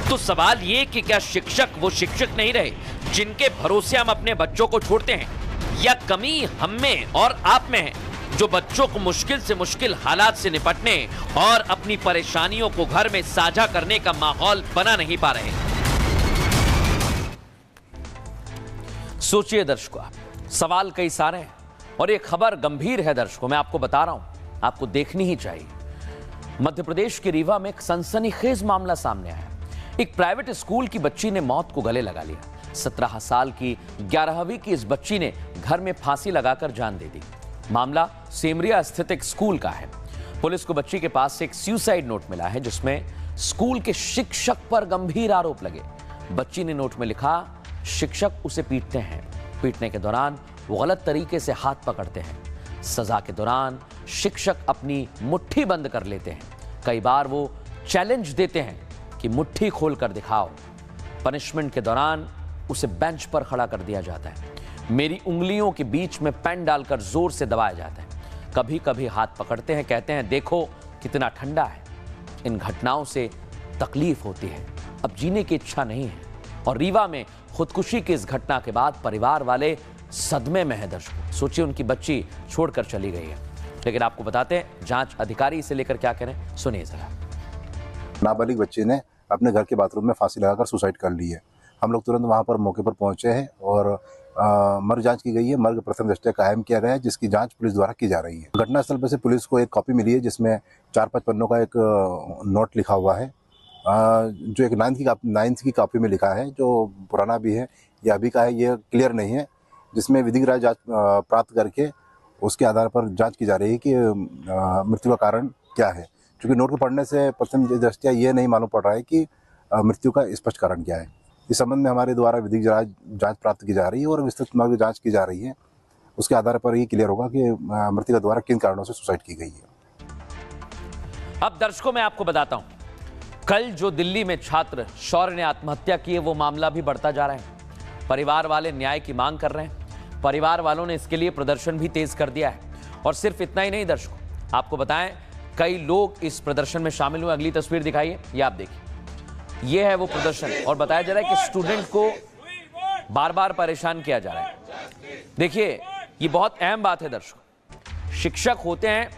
तो सवाल ये कि क्या शिक्षक वो शिक्षक नहीं रहे जिनके भरोसे हम अपने बच्चों को छोड़ते हैं, या कमी हम में और आप में है जो बच्चों को मुश्किल से मुश्किल हालात से निपटने और अपनी परेशानियों को घर में साझा करने का माहौल बना नहीं पा रहे। सोचिए दर्शकों, सवाल कई सारे हैं और ये खबर गंभीर है दर्शकों, मैं आपको बता रहा हूं, आपको देखनी ही चाहिए। मध्य प्रदेश के रीवा में एक सनसनीखेज मामला सामने आया। एक प्राइवेट स्कूल की बच्ची ने मौत को गले लगा लिया। 17 साल की 11वीं की इस बच्ची ने घर में फांसी लगाकर जान दे दी। मामला सेमरिया स्थित एक स्कूल का है। पुलिस को बच्ची के पास से एक सुसाइड नोट मिला है जिसमें स्कूल के शिक्षक पर गंभीर आरोप लगे। बच्ची ने नोट में लिखा, शिक्षक उसे पीटते हैं, पीटने के दौरान वो गलत तरीके से हाथ पकड़ते हैं, सजा के दौरान शिक्षक अपनी मुट्ठी बंद कर लेते हैं, कई बार वो चैलेंज देते हैं कि मुट्ठी खोलकर दिखाओ। पनिशमेंट के दौरान उसे बेंच पर खड़ा कर दिया जाता है। मेरी उंगलियों के बीच में पेन डालकर जोर से दबाया जाता है। कभी कभी हाथ पकड़ते हैं, कहते हैं देखो कितना ठंडा है। इन घटनाओं से तकलीफ होती है, अब जीने की इच्छा नहीं है। और रीवा में खुदकुशी की इस घटना के बाद परिवार वाले सदमे में है। दर्शकों, सोचिए उनकी बच्ची छोड़कर चली गई है। लेकिन आपको बताते हैं जांच अधिकारी इसे लेकर क्या कह रहे हैं, सुनिए जरा। नाबालिग बच्चे ने अपने घर के बाथरूम में फांसी लगाकर सुसाइड कर ली है। हम लोग तुरंत वहां पर मौके पर पहुंचे हैं और मर्ग जांच की गई है। मर्ग प्रथम दृष्टया कायम किया गया है जिसकी जांच पुलिस द्वारा की जा रही है। घटनास्थल पर से पुलिस को एक कॉपी मिली है जिसमें 4-5 पन्नों का एक नोट लिखा हुआ है, जो एक 9th की कॉपी में लिखा है, जो पुराना भी है या अभी का है ये क्लियर नहीं है, जिसमें विधिक राय जांच प्राप्त करके उसके आधार पर जांच की जा रही है कि मृत्यु का कारण क्या है। क्योंकि नोट को पढ़ने से प्रथम दृष्टया ये नहीं मालूम पड़ रहा है कि मृत्यु का स्पष्ट कारण क्या है। इस संबंध में हमारे द्वारा विधिक जांच प्राप्त की जा रही है और विस्तृत मार्ग जांच की जा रही है। उसके आधार पर ये क्लियर होगा कि मृतक द्वारा किन कारणों से सुसाइड की गई है। अब दर्शकों मैं आपको बताता हूं, कल जो दिल्ली में छात्र शौर्य ने आत्महत्या की है वो मामला भी बढ़ता जा रहा है। परिवार वाले न्याय की मांग कर रहे हैं। परिवार वालों ने इसके लिए प्रदर्शन भी तेज कर दिया है। और सिर्फ इतना ही नहीं दर्शकों, आपको बताएं कई लोग इस प्रदर्शन में शामिल हुए। अगली तस्वीर दिखाइए, ये आप देखिए, ये है वो प्रदर्शन। और बताया जा रहा है कि स्टूडेंट को बार बार परेशान किया जा रहा है। देखिए ये बहुत अहम बात है दर्शकों, शिक्षक होते हैं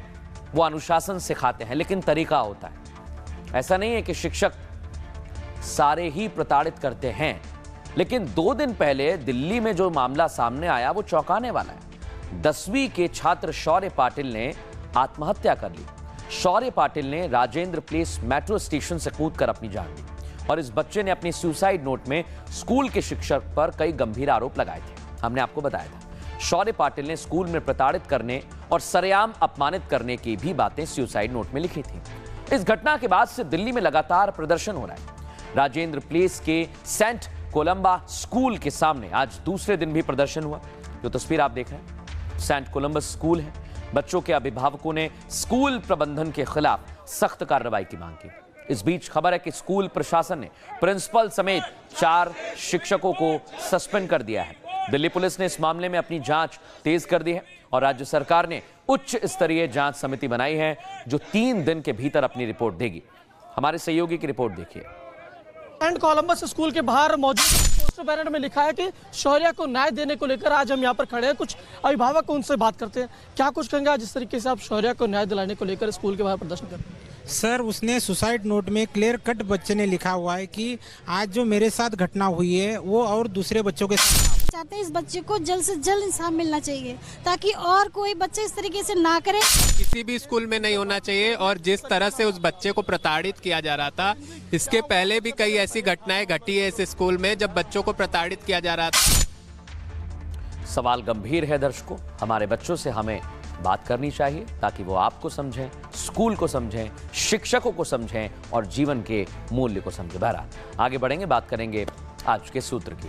वो अनुशासन सिखाते हैं, लेकिन तरीका होता है। ऐसा नहीं है कि शिक्षक सारे ही प्रताड़ित करते हैं। लेकिन 2 दिन पहले दिल्ली में जो मामला सामने आया वो चौंकाने वाला है। 10वीं के छात्र शौर्य पाटिल ने आत्महत्या कर ली। शौर्य पाटिल ने राजेंद्र प्लेस मेट्रो स्टेशन से कूदकर अपनी जान दी। और इस बच्चे ने अपनी सुसाइड नोट में स्कूल के शिक्षक पर कई गंभीर आरोप लगाए थे। हमने आपको बताया था शौर्य पाटिल ने स्कूल में प्रताड़ित करने और सरेआम अपमानित करने की भी बातें सुसाइड नोट में लिखी थी। इस घटना के बाद से दिल्ली में लगातार प्रदर्शन हो रहा है। राजेंद्र प्लेस के सेंट कोलंबा स्कूल के सामने आज दूसरे दिन भी प्रदर्शन हुआ। जो तस्वीर आप देख रहे हैं सेंट कोलंबस स्कूल है। बच्चों के अभिभावकों ने स्कूल प्रबंधन के खिलाफ सख्त कार्रवाई की मांग की। इस बीच खबर है कि स्कूल प्रशासन ने प्रिंसिपल समेत 4 शिक्षकों को सस्पेंड कर दिया है। दिल्ली पुलिस ने इस मामले में अपनी जांच तेज कर दी है और राज्य सरकार ने उच्च स्तरीय जांच समिति बनाई है जो 3 दिन के भीतर अपनी रिपोर्ट देगी। हमारे सहयोगी की रिपोर्ट देखिए। सेंट कोलंबस स्कूल के बाहर मौजूद पोस्टर बैनर में लिखा है कि शौर्य को न्याय देने को लेकर आज हम यहाँ पर खड़े हैं। कुछ अभिभावक उनसे बात करते हैं। क्या कुछ कहेंगे जिस तरीके से आप शौर्य को न्याय दिलाने को लेकर स्कूल के बाहर प्रदर्शन कर रहे हैं? सर, उसने सुसाइड नोट में क्लियर कट बच्चे ने लिखा हुआ है कि आज जो मेरे साथ घटना हुई है वो और दूसरे बच्चों के साथ चाहते हैं। इस बच्चे को जल्द से जल्द इंसाफ मिलना चाहिए ताकि और कोई बच्चे इस तरीके से ना करे। किसी भी स्कूल में नहीं होना चाहिए। और जिस तरह से उस बच्चे को प्रताड़ित किया जा रहा था, इसके पहले भी कई ऐसी घटनाएं घटी है इस स्कूल में जब बच्चों को प्रताड़ित किया जा रहा था। सवाल गंभीर है दर्शकों, हमारे बच्चों से हमें बात करनी चाहिए ताकि वो आपको समझें, स्कूल को समझें, शिक्षकों को समझें और जीवन के मूल्य को समझें। बहरहाल आगे बढ़ेंगे, बात करेंगे आज के सूत्र की।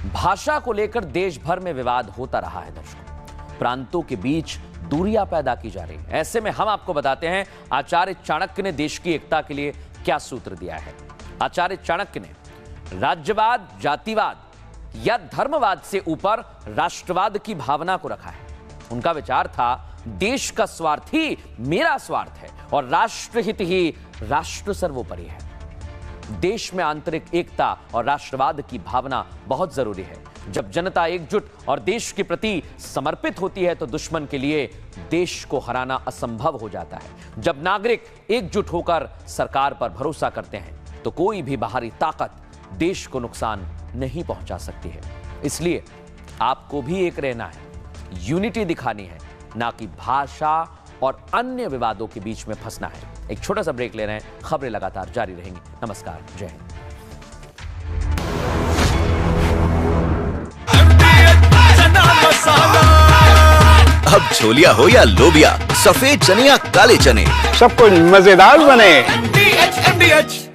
भाषा को लेकर देश भर में विवाद होता रहा है दर्शकों। प्रांतों के बीच दूरियां पैदा की जा रही है। ऐसे में हम आपको बताते हैं आचार्य चाणक्य ने देश की एकता के लिए क्या सूत्र दिया है। आचार्य चाणक्य ने राज्यवाद, जातिवाद या धर्मवाद से ऊपर राष्ट्रवाद की भावना को रखा है। उनका विचार था देश का स्वार्थ ही मेरा स्वार्थ है और राष्ट्रहित ही राष्ट्र सर्वोपरि है। देश में आंतरिक एकता और राष्ट्रवाद की भावना बहुत जरूरी है। जब जनता एकजुट और देश के प्रति समर्पित होती है तो दुश्मन के लिए देश को हराना असंभव हो जाता है। जब नागरिक एकजुट होकर सरकार पर भरोसा करते हैं तो कोई भी बाहरी ताकत देश को नुकसान नहीं पहुंचा सकती है। इसलिए आपको भी एक रहना है, यूनिटी दिखानी है, ना कि भाषा और अन्य विवादों के बीच में फंसना है। एक छोटा सा ब्रेक ले रहे हैं, खबरें लगातार जारी रहेंगी। नमस्कार, जय हिंद। अब छोलिया हो या लोबिया, सफेद चने या काले चने, सब कुछ मजेदार बने। MDH